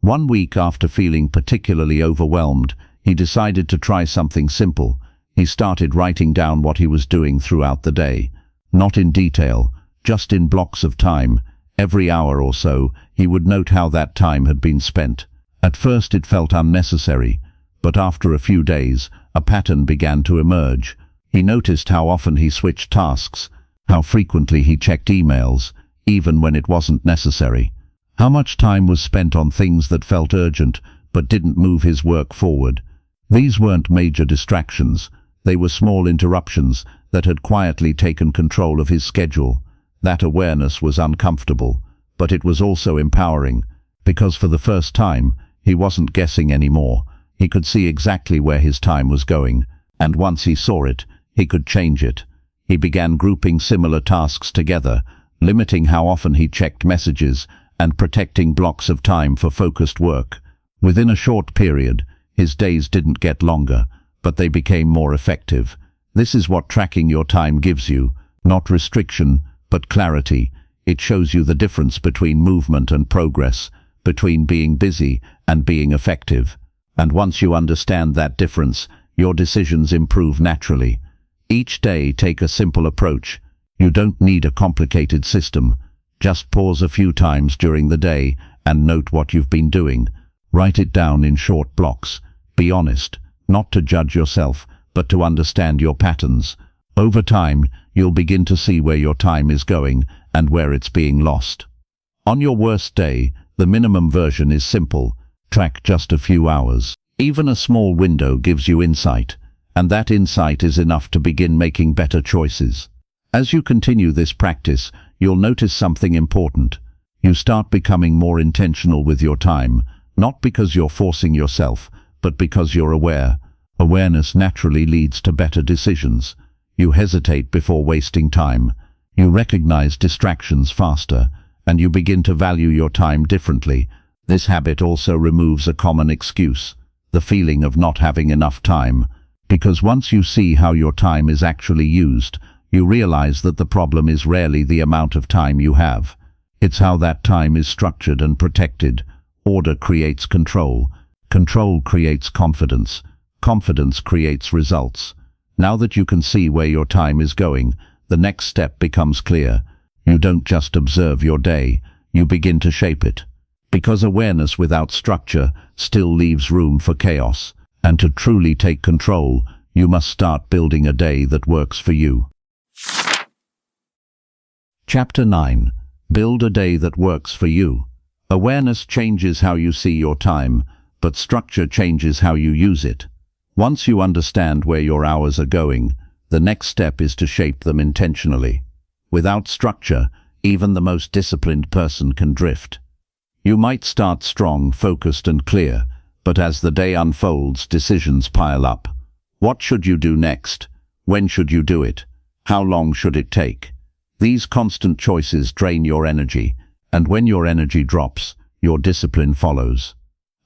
One week after feeling particularly overwhelmed, he decided to try something simple. He started writing down what he was doing throughout the day. Not in detail, just in blocks of time. Every hour or so, he would note how that time had been spent. At first it felt unnecessary, but after a few days, a pattern began to emerge. He noticed how often he switched tasks, how frequently he checked emails, even when it wasn't necessary. How much time was spent on things that felt urgent but didn't move his work forward. These weren't major distractions. They were small interruptions that had quietly taken control of his schedule. That awareness was uncomfortable, but it was also empowering, because for the first time, he wasn't guessing anymore. He could see exactly where his time was going, and once he saw it, he could change it. He began grouping similar tasks together, limiting how often he checked messages, and protecting blocks of time for focused work. Within a short period, his days didn't get longer, but they became more effective. This is what tracking your time gives you, not restriction, but clarity. It shows you the difference between movement and progress, between being busy and being effective. And once you understand that difference, your decisions improve naturally. Each day, take a simple approach. You don't need a complicated system. Just pause a few times during the day and note what you've been doing. Write it down in short blocks. Be honest, not to judge yourself, but to understand your patterns. Over time, you'll begin to see where your time is going and where it's being lost. On your worst day, the minimum version is simple. Track just a few hours. Even a small window gives you insight, and that insight is enough to begin making better choices. As you continue this practice, you'll notice something important. You start becoming more intentional with your time, not because you're forcing yourself, but because you're aware. Awareness naturally leads to better decisions. You hesitate before wasting time. You recognize distractions faster, and you begin to value your time differently. This habit also removes a common excuse, the feeling of not having enough time, because once you see how your time is actually used, you realize that the problem is rarely the amount of time you have. It's how that time is structured and protected. Order creates control. Control creates confidence. Confidence creates results. Now that you can see where your time is going, the next step becomes clear. You don't just observe your day, you begin to shape it. Because awareness without structure still leaves room for chaos. And to truly take control, you must start building a day that works for you. Chapter 9. Build a day that works for you. Awareness changes how you see your time, but structure changes how you use it. Once you understand where your hours are going, the next step is to shape them intentionally. Without structure, even the most disciplined person can drift. You might start strong, focused and clear, but as the day unfolds, decisions pile up. What should you do next? When should you do it? How long should it take? These constant choices drain your energy, and when your energy drops, your discipline follows.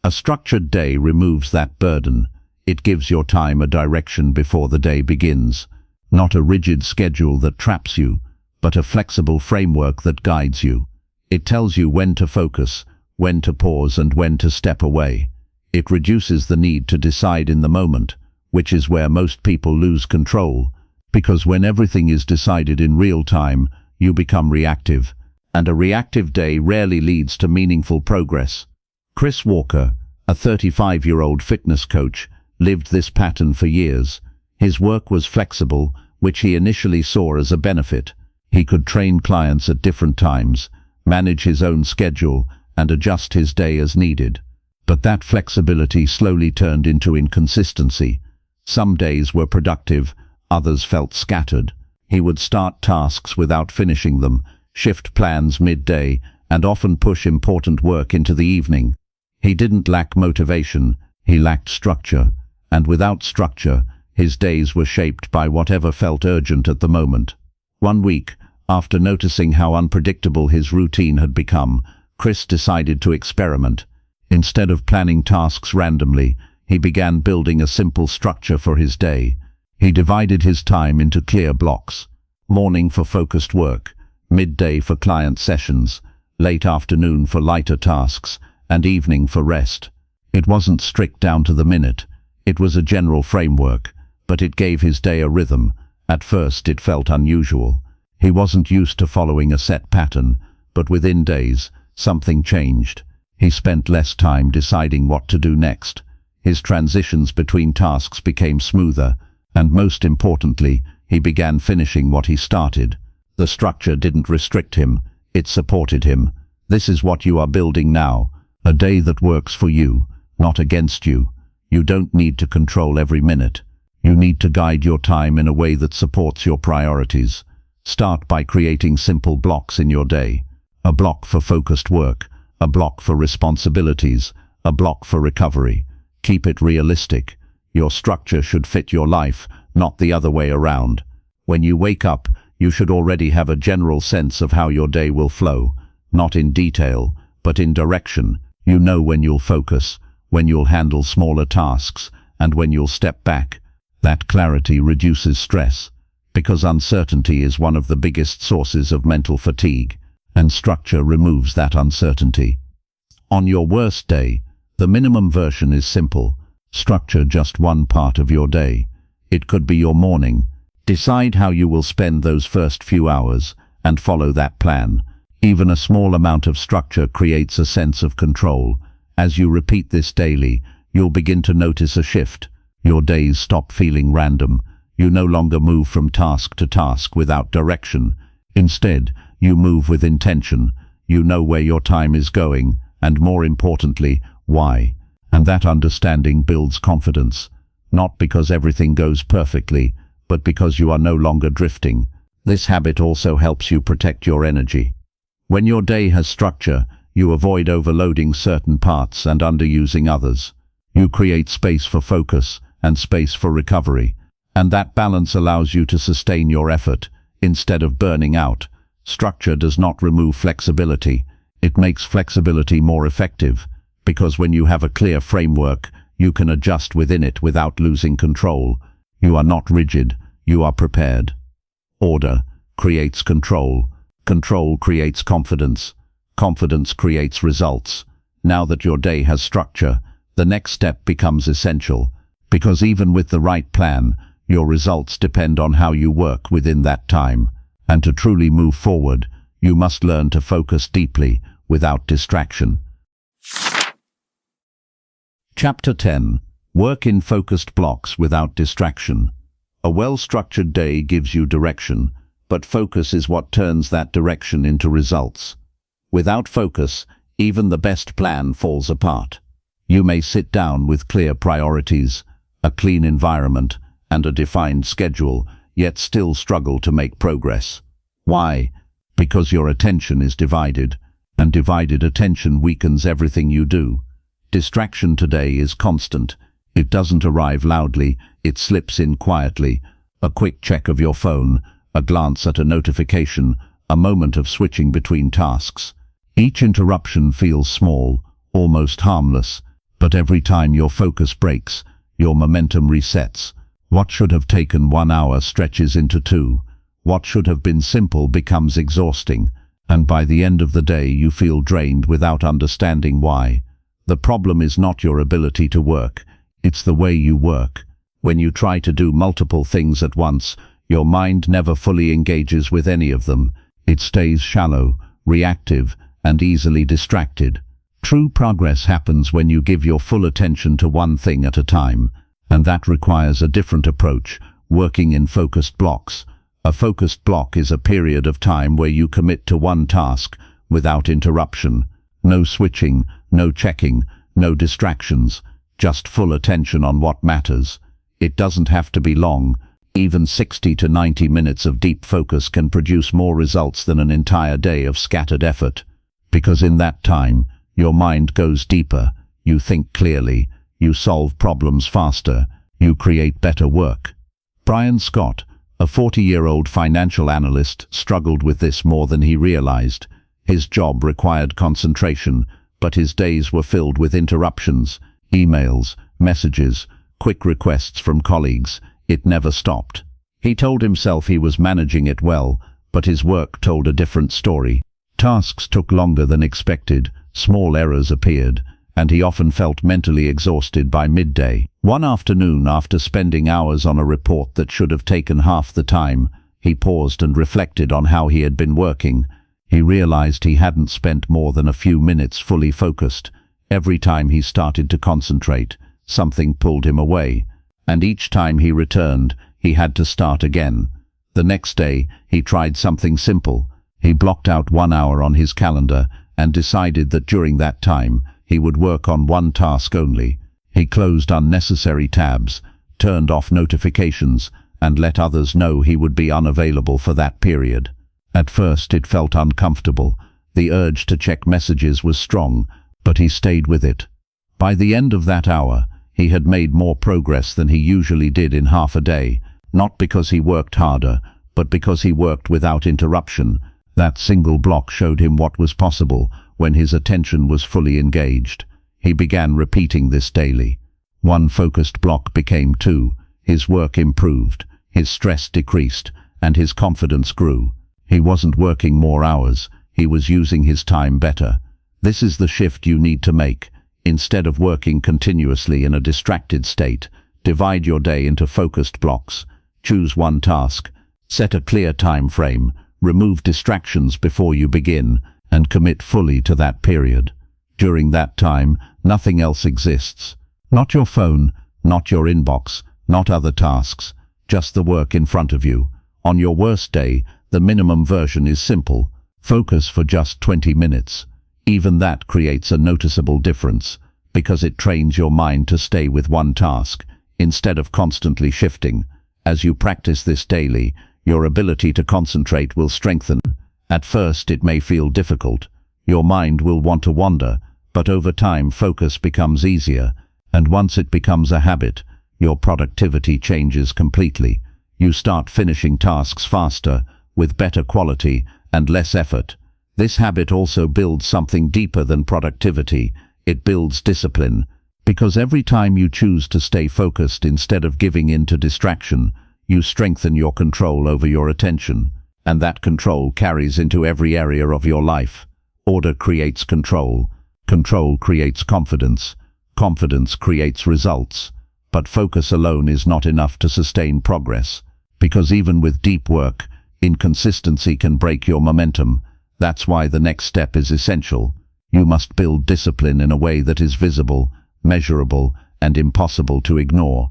A structured day removes that burden. It gives your time a direction before the day begins. Not a rigid schedule that traps you, but a flexible framework that guides you. It tells you when to focus, when to pause and when to step away. It reduces the need to decide in the moment, which is where most people lose control, because when everything is decided in real time, you become reactive, and a reactive day rarely leads to meaningful progress. Chris Walker, a 35-year-old fitness coach, lived this pattern for years. His work was flexible, which he initially saw as a benefit. He could train clients at different times, manage his own schedule, and adjust his day as needed. But that flexibility slowly turned into inconsistency. Some days were productive, others felt scattered. He would start tasks without finishing them, shift plans midday, and often push important work into the evening. He didn't lack motivation, he lacked structure, and without structure, his days were shaped by whatever felt urgent at the moment. One week, after noticing how unpredictable his routine had become, Chris decided to experiment. Instead of planning tasks randomly, he began building a simple structure for his day. He divided his time into clear blocks: morning for focused work, midday for client sessions, late afternoon for lighter tasks, and evening for rest. It wasn't strict down to the minute. It was a general framework, but it gave his day a rhythm. At first it felt unusual. He wasn't used to following a set pattern, but within days, something changed. He spent less time deciding what to do next. His transitions between tasks became smoother, and most importantly, he began finishing what he started. The structure didn't restrict him, it supported him. This is what you are building now, a day that works for you, not against you. You don't need to control every minute. You need to guide your time in a way that supports your priorities. Start by creating simple blocks in your day. A block for focused work, a block for responsibilities, a block for recovery. Keep it realistic. Your structure should fit your life, not the other way around. When you wake up, you should already have a general sense of how your day will flow, not in detail, but in direction. You know when you'll focus, when you'll handle smaller tasks, and when you'll step back. That clarity reduces stress, because uncertainty is one of the biggest sources of mental fatigue, and structure removes that uncertainty. On your worst day, the minimum version is simple. Structure just one part of your day. It could be your morning. Decide how you will spend those first few hours, and follow that plan. Even a small amount of structure creates a sense of control. As you repeat this daily, you'll begin to notice a shift. Your days stop feeling random. You no longer move from task to task without direction. Instead, you move with intention. You know where your time is going, and more importantly, why. And that understanding builds confidence, not because everything goes perfectly, but because you are no longer drifting. This habit also helps you protect your energy. When your day has structure, you avoid overloading certain parts and underusing others. You create space for focus and space for recovery, and that balance allows you to sustain your effort instead of burning out. Structure does not remove flexibility. It makes flexibility more effective, because when you have a clear framework, you can adjust within it without losing control. You are not rigid, you are prepared. Order creates control. Control creates confidence. Confidence creates results. Now that your day has structure, the next step becomes essential, because even with the right plan, your results depend on how you work within that time. And to truly move forward, you must learn to focus deeply, without distraction. Chapter 10. Work in focused blocks without distraction. A well-structured day gives you direction, but focus is what turns that direction into results. Without focus, even the best plan falls apart. You may sit down with clear priorities, a clean environment, and a defined schedule, yet still struggle to make progress. Why? Because your attention is divided, and divided attention weakens everything you do. Distraction today is constant. It doesn't arrive loudly, it slips in quietly. A quick check of your phone, a glance at a notification, a moment of switching between tasks. Each interruption feels small, almost harmless, but every time your focus breaks, your momentum resets. What should have taken 1 hour stretches into 2. What should have been simple becomes exhausting, and by the end of the day you feel drained without understanding why. The problem is not your ability to work, it's the way you work. When you try to do multiple things at once, your mind never fully engages with any of them. It stays shallow, reactive, and easily distracted. True progress happens when you give your full attention to one thing at a time, and that requires a different approach, working in focused blocks. A focused block is a period of time where you commit to one task without interruption. No switching, no checking, no distractions, just full attention on what matters. It doesn't have to be long. Even 60 to 90 minutes of deep focus can produce more results than an entire day of scattered effort. Because in that time, your mind goes deeper, you think clearly, you solve problems faster, you create better work. Brian Scott, a 40-year-old financial analyst, struggled with this more than he realized. His job required concentration, but his days were filled with interruptions, emails, messages, quick requests from colleagues. It never stopped. He told himself he was managing it well, but his work told a different story. Tasks took longer than expected, small errors appeared, and he often felt mentally exhausted by midday. One afternoon, after spending hours on a report that should have taken half the time, he paused and reflected on how he had been working. He realized he hadn't spent more than a few minutes fully focused. Every time he started to concentrate, something pulled him away, and each time he returned, he had to start again. The next day, he tried something simple. He blocked out 1 hour on his calendar and decided that during that time, he would work on one task only. He closed unnecessary tabs, turned off notifications, and let others know he would be unavailable for that period. At first it felt uncomfortable. The urge to check messages was strong, but he stayed with it. By the end of that hour, He had made more progress than he usually did in half a day, not because he worked harder, but because he worked without interruption. That single block showed him what was possible when his attention was fully engaged. He began repeating this daily. One focused block became two. His work improved, his stress decreased, and his confidence grew. He wasn't working more hours, he was using his time better. This is the shift you need to make. Instead of working continuously in a distracted state, divide your day into focused blocks. Choose one task, set a clear time frame, remove distractions before you begin, and commit fully to that period. During that time, nothing else exists. Not your phone, not your inbox, not other tasks, just the work in front of you. On your worst day, the minimum version is simple. Focus for just 20 minutes. Even that creates a noticeable difference, because it trains your mind to stay with one task, instead of constantly shifting. As you practice this daily, your ability to concentrate will strengthen. At first it may feel difficult. Your mind will want to wander, but over time focus becomes easier, and once it becomes a habit, your productivity changes completely. You start finishing tasks faster, with better quality and less effort. This habit also builds something deeper than productivity. It builds discipline, because every time you choose to stay focused instead of giving in to distraction, you strengthen your control over your attention, and that control carries into every area of your life. Order creates control. Control creates confidence. Confidence creates results. But focus alone is not enough to sustain progress, because even with deep work, inconsistency can break your momentum. That's why the next step is essential. You must build discipline in a way that is visible, measurable, and impossible to ignore.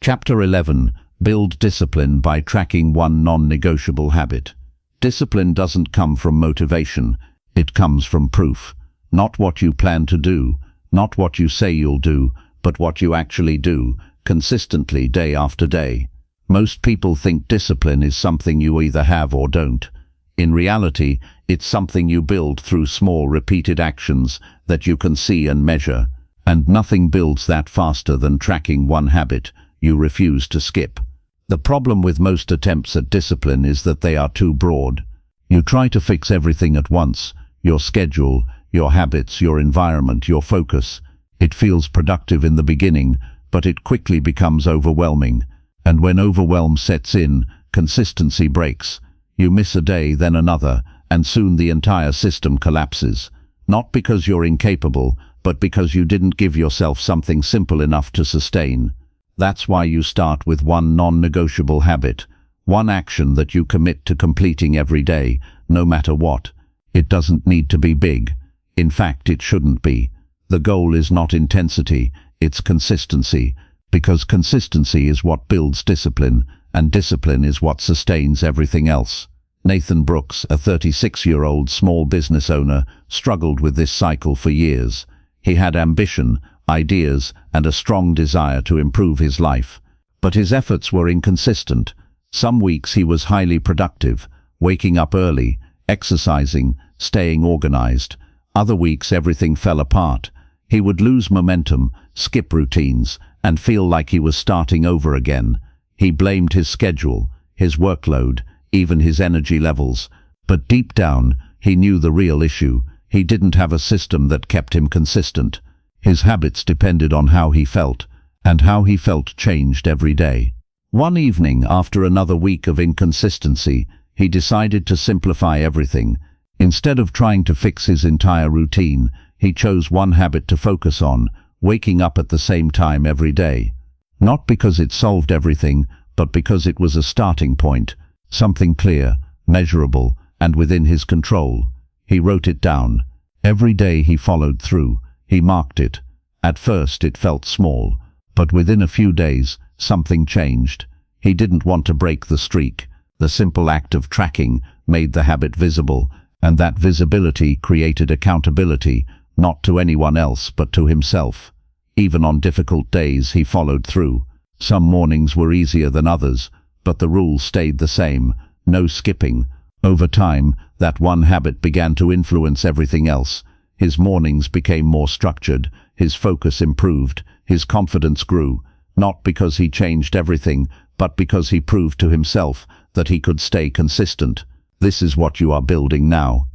Chapter 11. Build discipline by tracking one non-negotiable habit. Discipline doesn't come from motivation, it comes from proof. Not what you plan to do, not what you say you'll do, but what you actually do, consistently day after day. Most people think discipline is something you either have or don't. In reality, it's something you build through small repeated actions that you can see and measure. And nothing builds that faster than tracking one habit you refuse to skip. The problem with most attempts at discipline is that they are too broad. You try to fix everything at once: your schedule, your habits, your environment, your focus. It feels productive in the beginning, but it quickly becomes overwhelming. And when overwhelm sets in, consistency breaks. You miss a day, then another, and soon the entire system collapses. Not because you're incapable, but because you didn't give yourself something simple enough to sustain. That's why you start with one non-negotiable habit, one action that you commit to completing every day, no matter what. It doesn't need to be big. In fact, it shouldn't be. The goal is not intensity, it's consistency, because consistency is what builds discipline, and discipline is what sustains everything else. Nathan Brooks, a 36-year-old small business owner, struggled with this cycle for years. He had ambition, ideas, and a strong desire to improve his life. But his efforts were inconsistent. Some weeks he was highly productive, waking up early, exercising, staying organized. Other weeks everything fell apart. He would lose momentum, skip routines, and feel like he was starting over again. He blamed his schedule, his workload, even his energy levels. But deep down, he knew the real issue. He didn't have a system that kept him consistent. His habits depended on how he felt, and how he felt changed every day. One evening, after another week of inconsistency, he decided to simplify everything. Instead of trying to fix his entire routine, he chose one habit to focus on: waking up at the same time every day. Not because it solved everything, but because it was a starting point, something clear, measurable, and within his control. He wrote it down. Every day he followed through. He marked it. At first it felt small, but within a few days, something changed. He didn't want to break the streak. The simple act of tracking made the habit visible, and that visibility created accountability, not to anyone else but to himself. Even on difficult days he followed through. Some mornings were easier than others, but the rule stayed the same: no skipping. Over time, that one habit began to influence everything else. His mornings became more structured, his focus improved, his confidence grew, not because he changed everything, but because he proved to himself that he could stay consistent. This is what you are building now.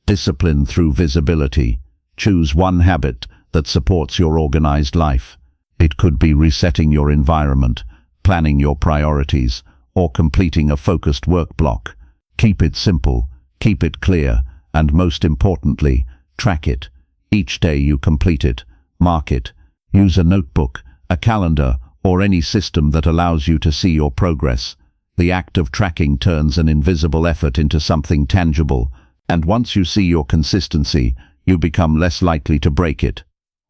Discipline through visibility. Choose one habit that supports your organized life. It could be resetting your environment, planning your priorities, or completing a focused work block. Keep it simple, keep it clear, and most importantly, track it. Each day you complete it, mark it. Use a notebook, a calendar, or any system that allows you to see your progress. The act of tracking turns an invisible effort into something tangible, and once you see your consistency, you become less likely to break it.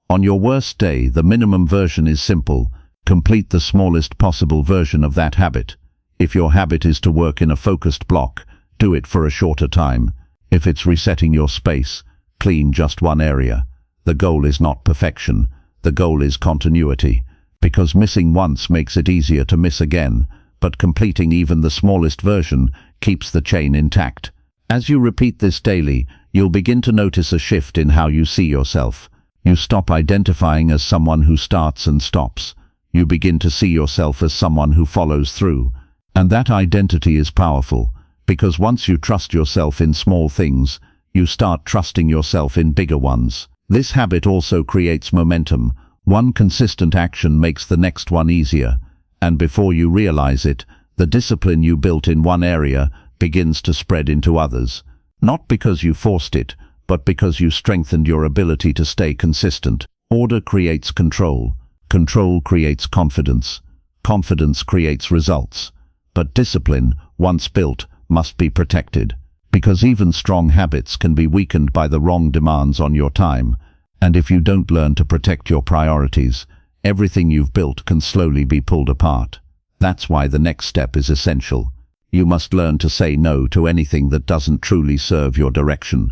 On your worst day, the minimum version is simple. Complete the smallest possible version of that habit. If your habit is to work in a focused block, do it for a shorter time. If it's resetting your space, clean just one area. The goal is not perfection. The goal is continuity. Because missing once makes it easier to miss again, but completing even the smallest version keeps the chain intact. As you repeat this daily, you'll begin to notice a shift in how you see yourself. You stop identifying as someone who starts and stops. You begin to see yourself as someone who follows through. And that identity is powerful, because once you trust yourself in small things, you start trusting yourself in bigger ones. This habit also creates momentum. One consistent action makes the next one easier, and before you realize it, the discipline you built in one area begins to spread into others. Not because you forced it, but because you strengthened your ability to stay consistent. Order creates control. Control creates confidence. Confidence creates results. But discipline, once built, must be protected. Because even strong habits can be weakened by the wrong demands on your time. And if you don't learn to protect your priorities, everything you've built can slowly be pulled apart. That's why the next step is essential. You must learn to say no to anything that doesn't truly serve your direction.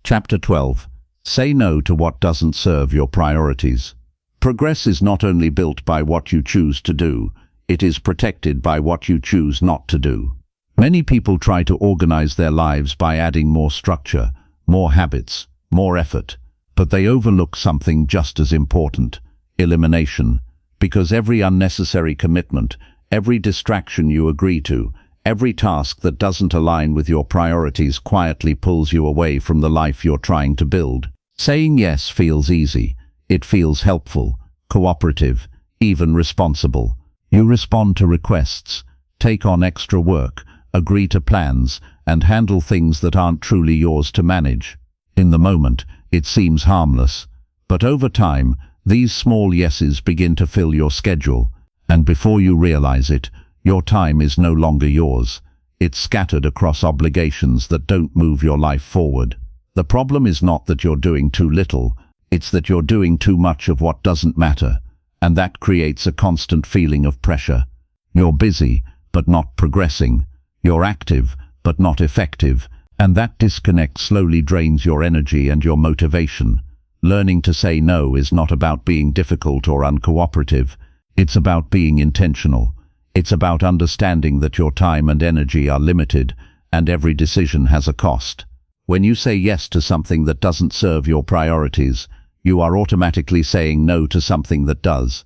Chapter 12. Say no to what doesn't serve your priorities. Progress is not only built by what you choose to do, it is protected by what you choose not to do. Many people try to organize their lives by adding more structure, more habits, more effort, but they overlook something just as important: elimination. Because every unnecessary commitment, every distraction you agree to, every task that doesn't align with your priorities quietly pulls you away from the life you're trying to build. Saying yes feels easy. It feels helpful, cooperative, even responsible. You respond to requests, take on extra work, agree to plans, and handle things that aren't truly yours to manage. In the moment, it seems harmless, but over time, these small yeses begin to fill your schedule, and before you realize it, your time is no longer yours. It's scattered across obligations that don't move your life forward. The problem is not that you're doing too little, it's that you're doing too much of what doesn't matter, and that creates a constant feeling of pressure. You're busy, but not progressing. You're active, but not effective, and that disconnect slowly drains your energy and your motivation. Learning to say no is not about being difficult or uncooperative. It's about being intentional. It's about understanding that your time and energy are limited, and every decision has a cost. When you say yes to something that doesn't serve your priorities, you are automatically saying no to something that does.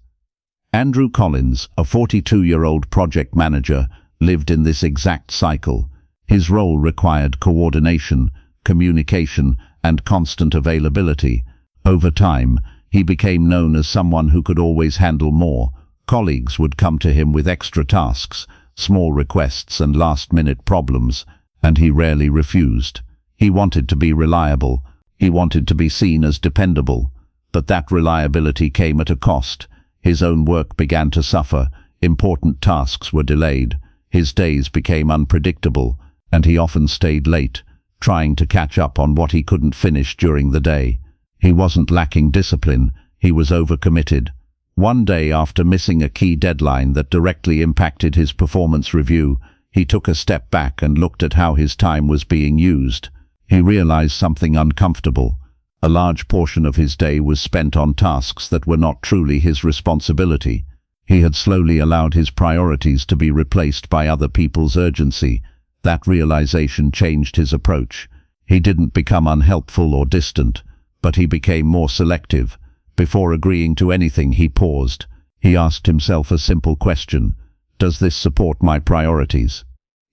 Andrew Collins, a 42-year-old project manager, lived in this exact cycle. His role required coordination, communication, and constant availability. Over time, he became known as someone who could always handle more. Colleagues would come to him with extra tasks, small requests, and last-minute problems, and he rarely refused. He wanted to be reliable. He wanted to be seen as dependable. But that reliability came at a cost. His own work began to suffer. Important tasks were delayed. His days became unpredictable, and he often stayed late, trying to catch up on what he couldn't finish during the day. He wasn't lacking discipline, he was overcommitted. One day, after missing a key deadline that directly impacted his performance review, he took a step back and looked at how his time was being used. He realized something uncomfortable. A large portion of his day was spent on tasks that were not truly his responsibility. He had slowly allowed his priorities to be replaced by other people's urgency. That realization changed his approach. He didn't become unhelpful or distant, but he became more selective. Before agreeing to anything, he paused. He asked himself a simple question: does this support my priorities?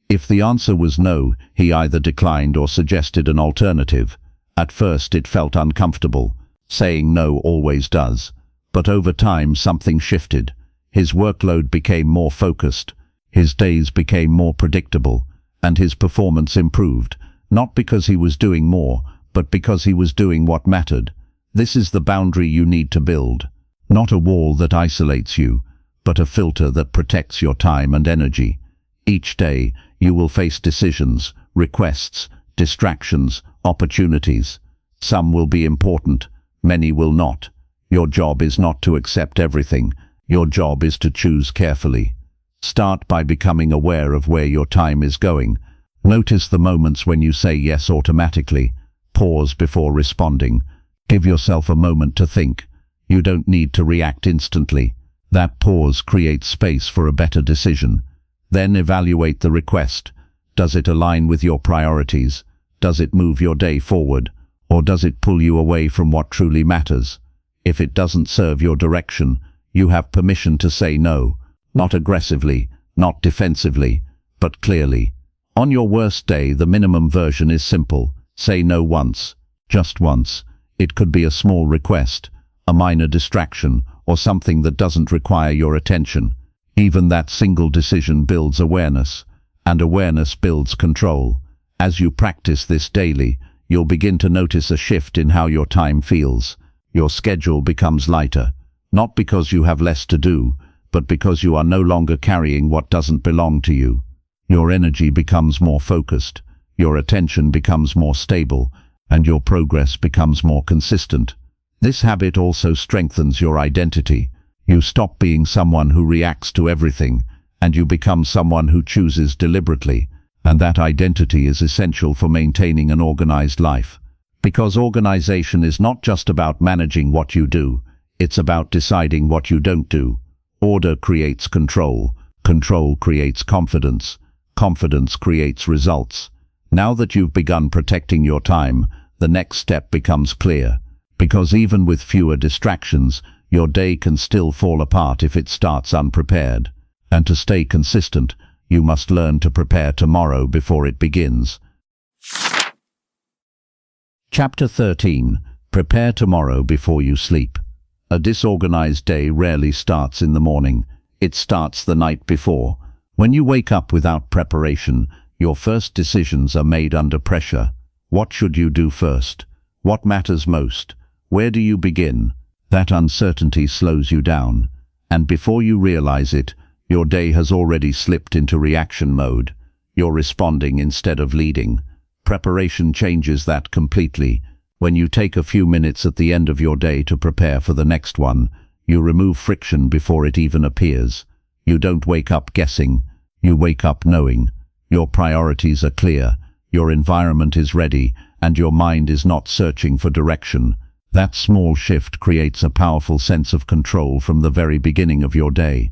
If the answer was no, he either declined or suggested an alternative. At first it felt uncomfortable. Saying no always does. But over time something shifted. His workload became more focused. His days became more predictable. And his performance improved. Not because he was doing more, but because he was doing what mattered. This is the boundary you need to build. Not a wall that isolates you, but a filter that protects your time and energy. Each day, you will face decisions, requests, distractions, opportunities. Some will be important, many will not. Your job is not to accept everything. Your job is to choose carefully. Start by becoming aware of where your time is going. Notice the moments when you say yes automatically. Pause before responding. Give yourself a moment to think. You don't need to react instantly. That pause creates space for a better decision. Then evaluate the request. Does it align with your priorities? Does it move your day forward? Or does it pull you away from what truly matters? If it doesn't serve your direction, you have permission to say no. Not aggressively, not defensively, but clearly. On your worst day, the minimum version is simple. Say no once. Just once. It could be a small request, a minor distraction, or something that doesn't require your attention. Even that single decision builds awareness, and awareness builds control. As you practice this daily, you'll begin to notice a shift in how your time feels. Your schedule becomes lighter, not because you have less to do, but because you are no longer carrying what doesn't belong to you. Your energy becomes more focused, your attention becomes more stable, and your progress becomes more consistent. This habit also strengthens your identity. You stop being someone who reacts to everything, and you become someone who chooses deliberately, and that identity is essential for maintaining an organized life. Because organization is not just about managing what you do, it's about deciding what you don't do. Order creates control. Control creates confidence. Confidence creates results. Now that you've begun protecting your time, the next step becomes clear. Because even with fewer distractions, your day can still fall apart if it starts unprepared. And to stay consistent, you must learn to prepare tomorrow before it begins. Chapter 13. Prepare tomorrow before you sleep. A disorganized day rarely starts in the morning. It starts the night before. When you wake up without preparation, your first decisions are made under pressure. What should you do first? What matters most? Where do you begin? That uncertainty slows you down. And before you realize it, your day has already slipped into reaction mode. You're responding instead of leading. Preparation changes that completely. When you take a few minutes at the end of your day to prepare for the next one, you remove friction before it even appears. You don't wake up guessing. You wake up knowing. Your priorities are clear. Your environment is ready, and your mind is not searching for direction. That small shift creates a powerful sense of control from the very beginning of your day.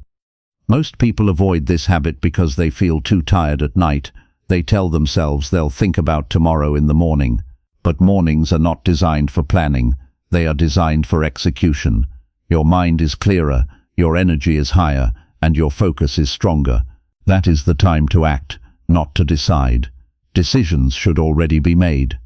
Most people avoid this habit because they feel too tired at night. They tell themselves they'll think about tomorrow in the morning. But mornings are not designed for planning. They are designed for execution. Your mind is clearer, your energy is higher, and your focus is stronger. That is the time to act, not to decide. Decisions should already be made.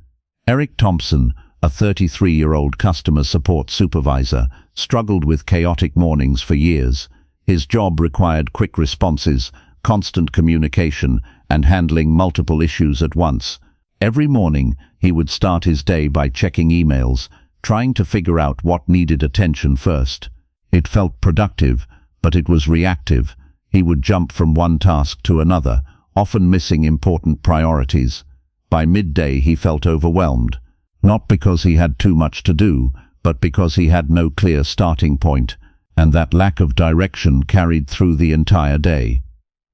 Eric Thompson, a 33-year-old customer support supervisor, struggled with chaotic mornings for years. His job required quick responses, constant communication, and handling multiple issues at once. Every morning, he would start his day by checking emails, trying to figure out what needed attention first. It felt productive, but it was reactive. He would jump from one task to another, often missing important priorities. By midday, he felt overwhelmed. Not because he had too much to do, but because he had no clear starting point, and that lack of direction carried through the entire day.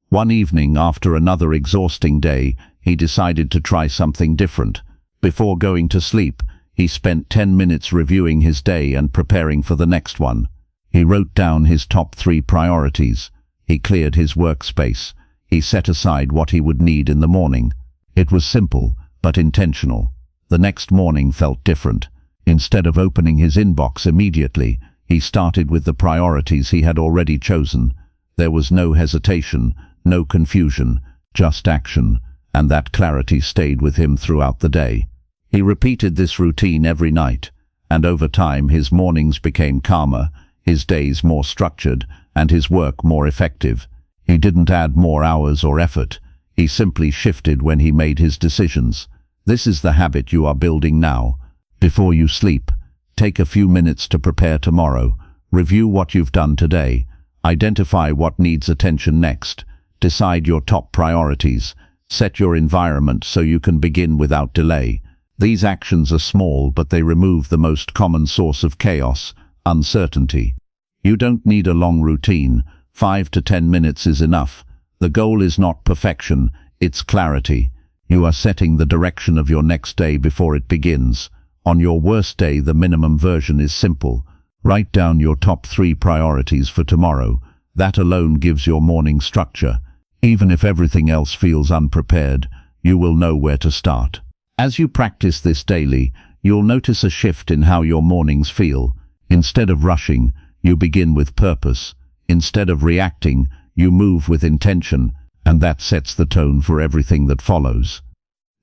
One evening, after another exhausting day, he decided to try something different. Before going to sleep, he spent 10 minutes reviewing his day and preparing for the next one. He wrote down his top 3 priorities. He cleared his workspace. He set aside what he would need in the morning. It was simple, but intentional. The next morning felt different. Instead of opening his inbox immediately, he started with the priorities he had already chosen. There was no hesitation, no confusion, just action, and that clarity stayed with him throughout the day. He repeated this routine every night, and over time his mornings became calmer, his days more structured, and his work more effective. He didn't add more hours or effort. He simply shifted when he made his decisions. This is the habit you are building now. Before you sleep, take a few minutes to prepare tomorrow. Review what you've done today. Identify what needs attention next. Decide your top priorities. Set your environment so you can begin without delay. These actions are small, but they remove the most common source of chaos, uncertainty. You don't need a long routine. 5 to 10 minutes is enough. The goal is not perfection, it's clarity. You are setting the direction of your next day before it begins. On your worst day, the minimum version is simple. Write down your top 3 priorities for tomorrow. That alone gives your morning structure. Even if everything else feels unprepared, you will know where to start. As you practice this daily, you'll notice a shift in how your mornings feel. Instead of rushing, you begin with purpose. Instead of reacting, you move with intention, and that sets the tone for everything that follows.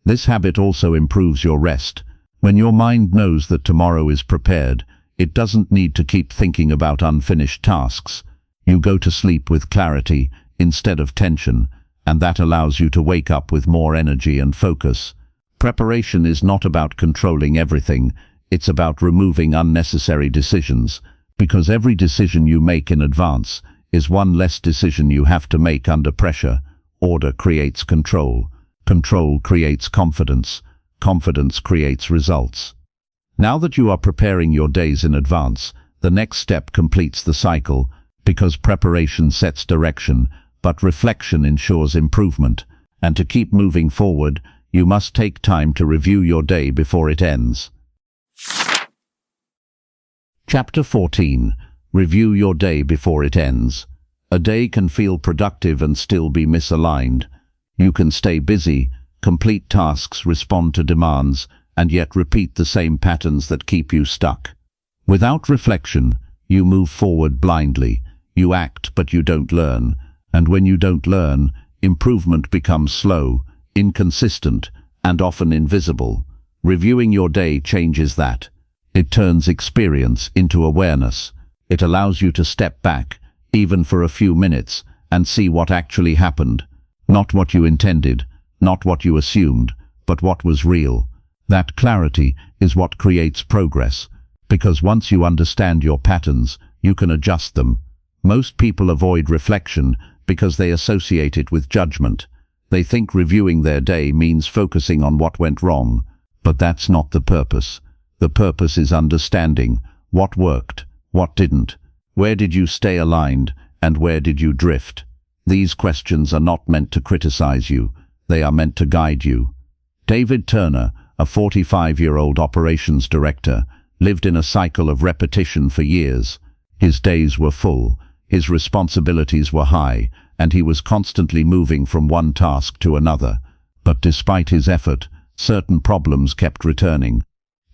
This habit also improves your rest. When your mind knows that tomorrow is prepared, it doesn't need to keep thinking about unfinished tasks. You go to sleep with clarity instead of tension, and that allows you to wake up with more energy and focus. Preparation is not about controlling everything, it's about removing unnecessary decisions, because every decision you make in advance is one less decision you have to make under pressure. Order creates control. Control creates confidence. Confidence creates results. Now that you are preparing your days in advance, the next step completes the cycle, because preparation sets direction, but reflection ensures improvement. And to keep moving forward, you must take time to review your day before it ends. Chapter 14. Review your day before it ends. A day can feel productive and still be misaligned. You can stay busy, complete tasks, respond to demands, and yet repeat the same patterns that keep you stuck. Without reflection, you move forward blindly. You act, but you don't learn. And when you don't learn, improvement becomes slow, inconsistent, and often invisible. Reviewing your day changes that. It turns experience into awareness. It allows you to step back, even for a few minutes, and see what actually happened. Not what you intended, not what you assumed, but what was real. That clarity is what creates progress, because once you understand your patterns, you can adjust them. Most people avoid reflection because they associate it with judgment. They think reviewing their day means focusing on what went wrong, but that's not the purpose. The purpose is understanding what worked, what didn't, where did you stay aligned, and where did you drift. These questions are not meant to criticize you, they are meant to guide you. David Turner, a 45-year-old operations director, lived in a cycle of repetition for years. His days were full, his responsibilities were high, and he was constantly moving from one task to another. But despite his effort, certain problems kept returning.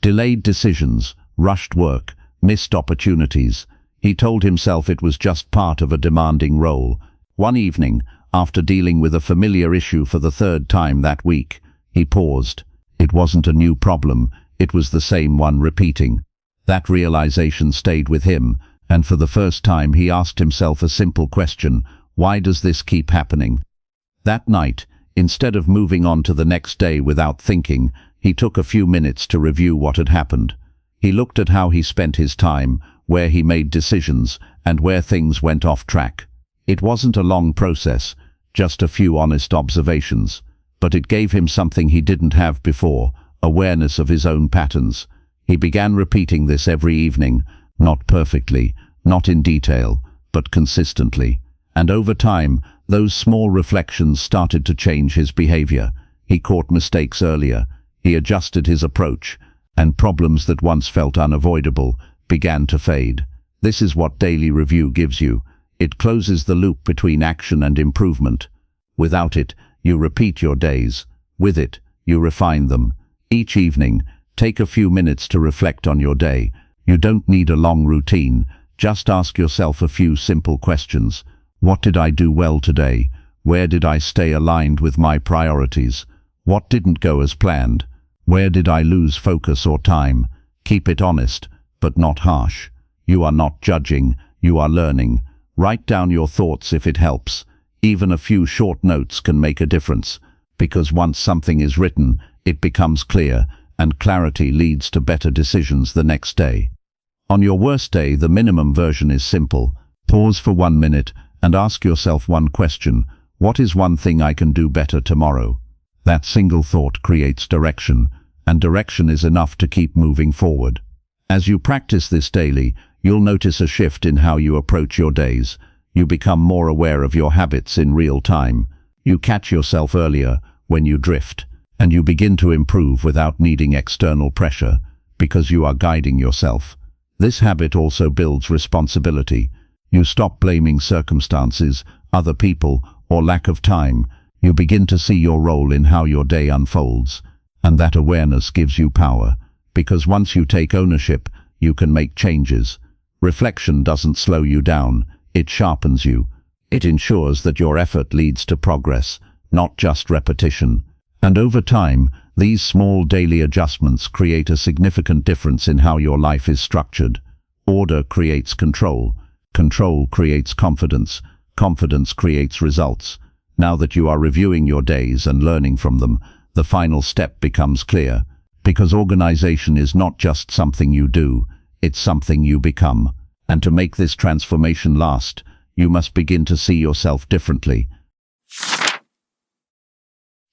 Delayed decisions, rushed work, missed opportunities. He told himself it was just part of a demanding role. One evening, after dealing with a familiar issue for the 3rd time that week, he paused. It wasn't a new problem, it was the same one repeating. That realization stayed with him, and for the first time he asked himself a simple question: why does this keep happening? That night, instead of moving on to the next day without thinking, he took a few minutes to review what had happened. He looked at how he spent his time, where he made decisions, and where things went off track. It wasn't a long process, just a few honest observations, but it gave him something he didn't have before: awareness of his own patterns. He began repeating this every evening, not perfectly, not in detail, but consistently. And over time, those small reflections started to change his behavior. He caught mistakes earlier, he adjusted his approach, and problems that once felt unavoidable began to fade. This is what daily review gives you. It closes the loop between action and improvement. Without it, you repeat your days. With it, you refine them. Each evening, Take a few minutes to reflect on your day. You don't need a long routine. Just ask yourself a few simple questions. What did I do well today? Where did I stay aligned with my priorities? What didn't go as planned? Where did I lose focus or time? Keep it honest, but not harsh. You are not judging, you are learning. Write down your thoughts if it helps. Even a few short notes can make a difference, because once something is written, it becomes clear, and clarity leads to better decisions the next day. On your worst day, the minimum version is simple. Pause for 1 minute and ask yourself one question. What is one thing I can do better tomorrow? That single thought creates direction, and direction is enough to keep moving forward. As you practice this daily, you'll notice a shift in how you approach your days. You become more aware of your habits in real time. You catch yourself earlier when you drift, and you begin to improve without needing external pressure, because you are guiding yourself. This habit also builds responsibility. You stop blaming circumstances, other people, or lack of time. You begin to see your role in how your day unfolds, and that awareness gives you power, because once you take ownership, you can make changes. Reflection doesn't slow you down, it sharpens you. It ensures that your effort leads to progress, not just repetition. And over time, these small daily adjustments create a significant difference in how your life is structured. Order creates control. Control creates confidence. Confidence creates results. Now that you are reviewing your days and learning from them, the final step becomes clear. Because organization is not just something you do, it's something you become. And to make this transformation last, you must begin to see yourself differently.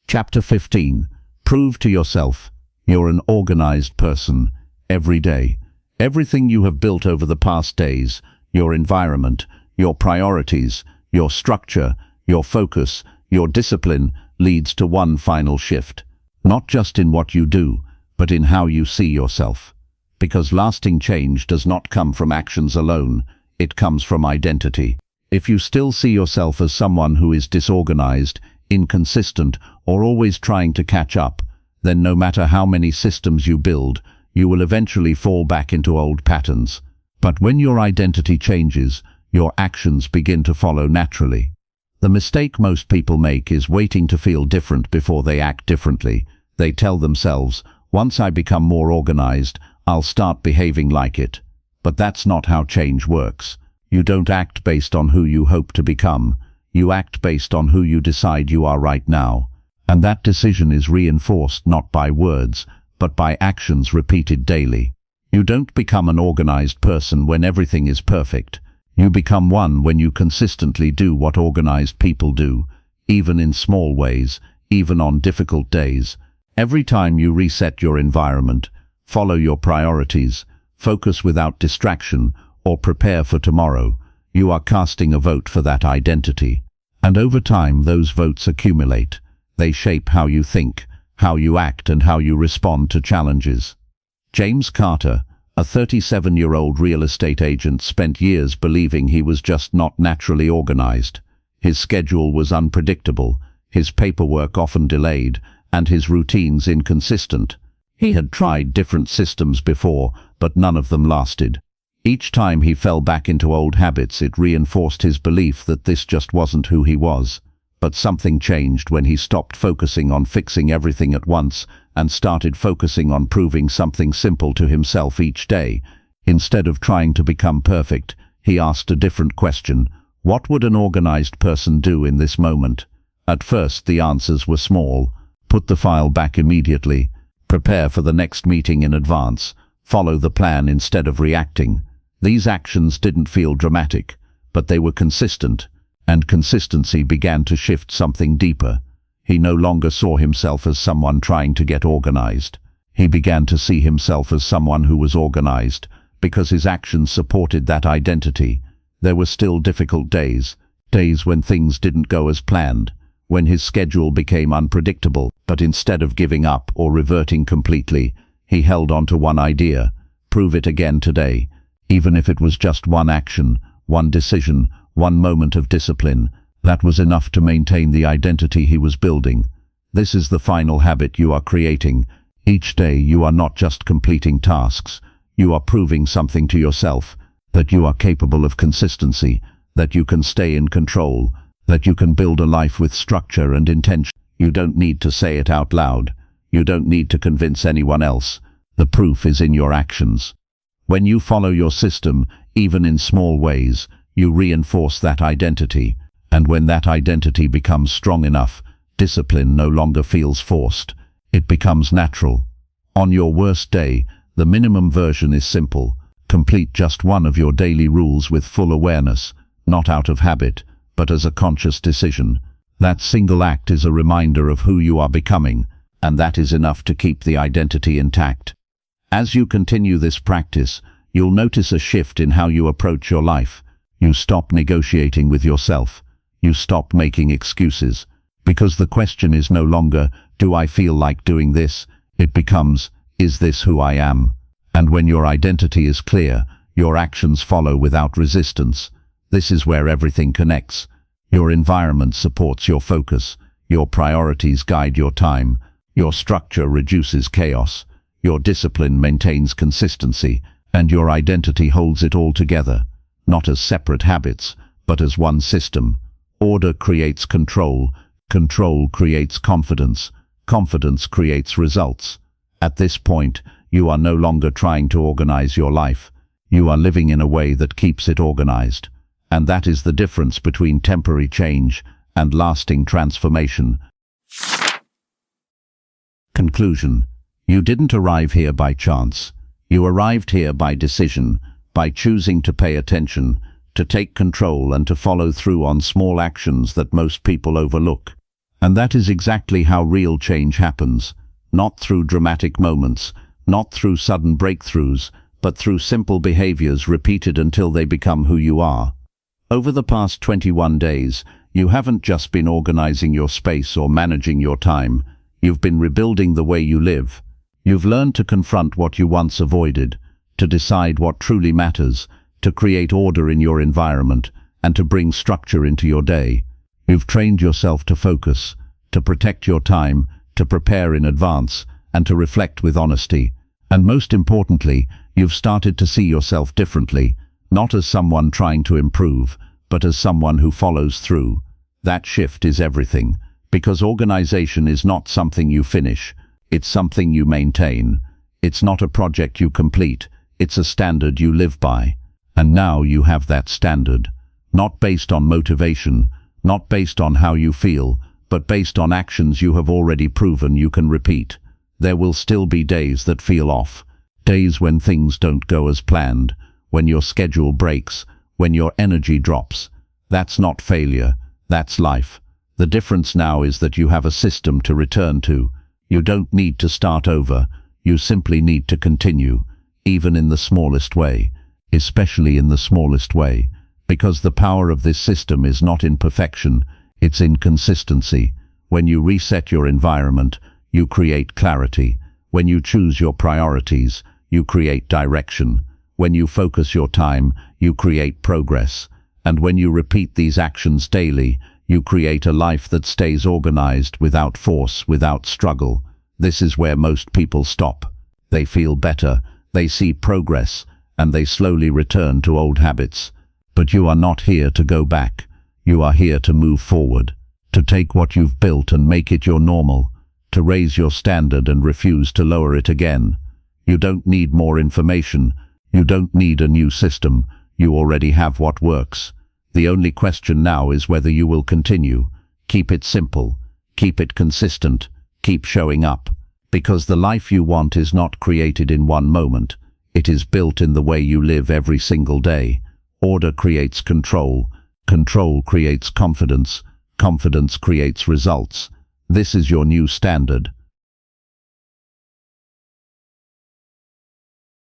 Chapter 15. Prove to yourself you're an organized person every day. Everything you have built over the past days, your environment, your priorities, your structure, your focus, your discipline, leads to one final shift. Not just in what you do, but in how you see yourself. Because lasting change does not come from actions alone, it comes from identity. If you still see yourself as someone who is disorganized, inconsistent, or always trying to catch up, then no matter how many systems you build, you will eventually fall back into old patterns. But when your identity changes, your actions begin to follow naturally. The mistake most people make is waiting to feel different before they act differently. They tell themselves, once I become more organized, I'll start behaving like it. But that's not how change works. You don't act based on who you hope to become. You act based on who you decide you are right now. And that decision is reinforced not by words, but by actions repeated daily. You don't become an organized person when everything is perfect. You become one when you consistently do what organized people do, even in small ways, even on difficult days. Every time you reset your environment, follow your priorities, focus without distraction, or prepare for tomorrow, you are casting a vote for that identity. And over time, those votes accumulate. They shape how you think, how you act, and how you respond to challenges. James Carter, a 37-year-old real estate agent, spent years believing he was just not naturally organized. His schedule was unpredictable, his paperwork often delayed, and his routines inconsistent. He had tried different systems before, but none of them lasted. Each time he fell back into old habits, it reinforced his belief that this just wasn't who he was. But something changed when he stopped focusing on fixing everything at once and started focusing on proving something simple to himself each day. Instead of trying to become perfect, he asked a different question. What would an organized person do in this moment? At first, the answers were small. Put the file back immediately. Prepare for the next meeting in advance. Follow the plan instead of reacting. These actions didn't feel dramatic, but they were consistent, and consistency began to shift something deeper. He no longer saw himself as someone trying to get organized. He began to see himself as someone who was organized, because his actions supported that identity. There were still difficult days, days when things didn't go as planned, when his schedule became unpredictable, but instead of giving up or reverting completely, he held on to one idea: prove it again today. Even if it was just one action, one decision, one moment of discipline, that was enough to maintain the identity he was building. This is the final habit you are creating. Each day you are not just completing tasks, you are proving something to yourself, that you are capable of consistency, that you can stay in control, that you can build a life with structure and intention. You don't need to say it out loud. You don't need to convince anyone else. The proof is in your actions. When you follow your system, even in small ways, you reinforce that identity. And when that identity becomes strong enough, discipline no longer feels forced. It becomes natural. On your worst day, the minimum version is simple. Complete just one of your daily rules with full awareness, not out of habit, but as a conscious decision. That single act is a reminder of who you are becoming, and that is enough to keep the identity intact. As you continue this practice, you'll notice a shift in how you approach your life. You stop negotiating with yourself. You stop making excuses. Because the question is no longer, do I feel like doing this? It becomes, is this who I am? And when your identity is clear, your actions follow without resistance. This is where everything connects. Your environment supports your focus. Your priorities guide your time. Your structure reduces chaos. Your discipline maintains consistency. And your identity holds it all together, not as separate habits, but as one system. Order creates control. Control creates confidence. Confidence creates results. At this point, you are no longer trying to organize your life. You are living in a way that keeps it organized. And that is the difference between temporary change and lasting transformation. Conclusion. You didn't arrive here by chance. You arrived here by decision, by choosing to pay attention, to take control and to follow through on small actions that most people overlook. And that is exactly how real change happens. Not through dramatic moments, not through sudden breakthroughs, but through simple behaviors repeated until they become who you are. Over the past 21 days, you haven't just been organizing your space or managing your time. You've been rebuilding the way you live. You've learned to confront what you once avoided, to decide what truly matters, to create order in your environment, and to bring structure into your day. You've trained yourself to focus, to protect your time, to prepare in advance, and to reflect with honesty. And most importantly, you've started to see yourself differently, not as someone trying to improve, but as someone who follows through. That shift is everything, because organization is not something you finish, it's something you maintain. It's not a project you complete, it's a standard you live by. And now you have that standard, not based on motivation, not based on how you feel, but based on actions you have already proven you can repeat. There will still be days that feel off, days when things don't go as planned, when your schedule breaks, when your energy drops. That's not failure, that's life. The difference now is that you have a system to return to. You don't need to start over, you simply need to continue, even in the smallest way, especially in the smallest way, because the power of this system is not in perfection, it's in consistency. When you reset your environment, you create clarity. When you choose your priorities, you create direction. When you focus your time, you create progress. And when you repeat these actions daily, you create a life that stays organized without force, without struggle. This is where most people stop. They feel better, they see progress, and they slowly return to old habits. But you are not here to go back. You are here to move forward, to take what you've built and make it your normal, to raise your standard and refuse to lower it again. You don't need more information. You don't need a new system. You already have what works. The only question now is whether you will continue. Keep it simple. Keep it consistent. Keep showing up. Because the life you want is not created in one moment. It is built in the way you live every single day. Order creates control. Control creates confidence. Confidence creates results. This is your new standard.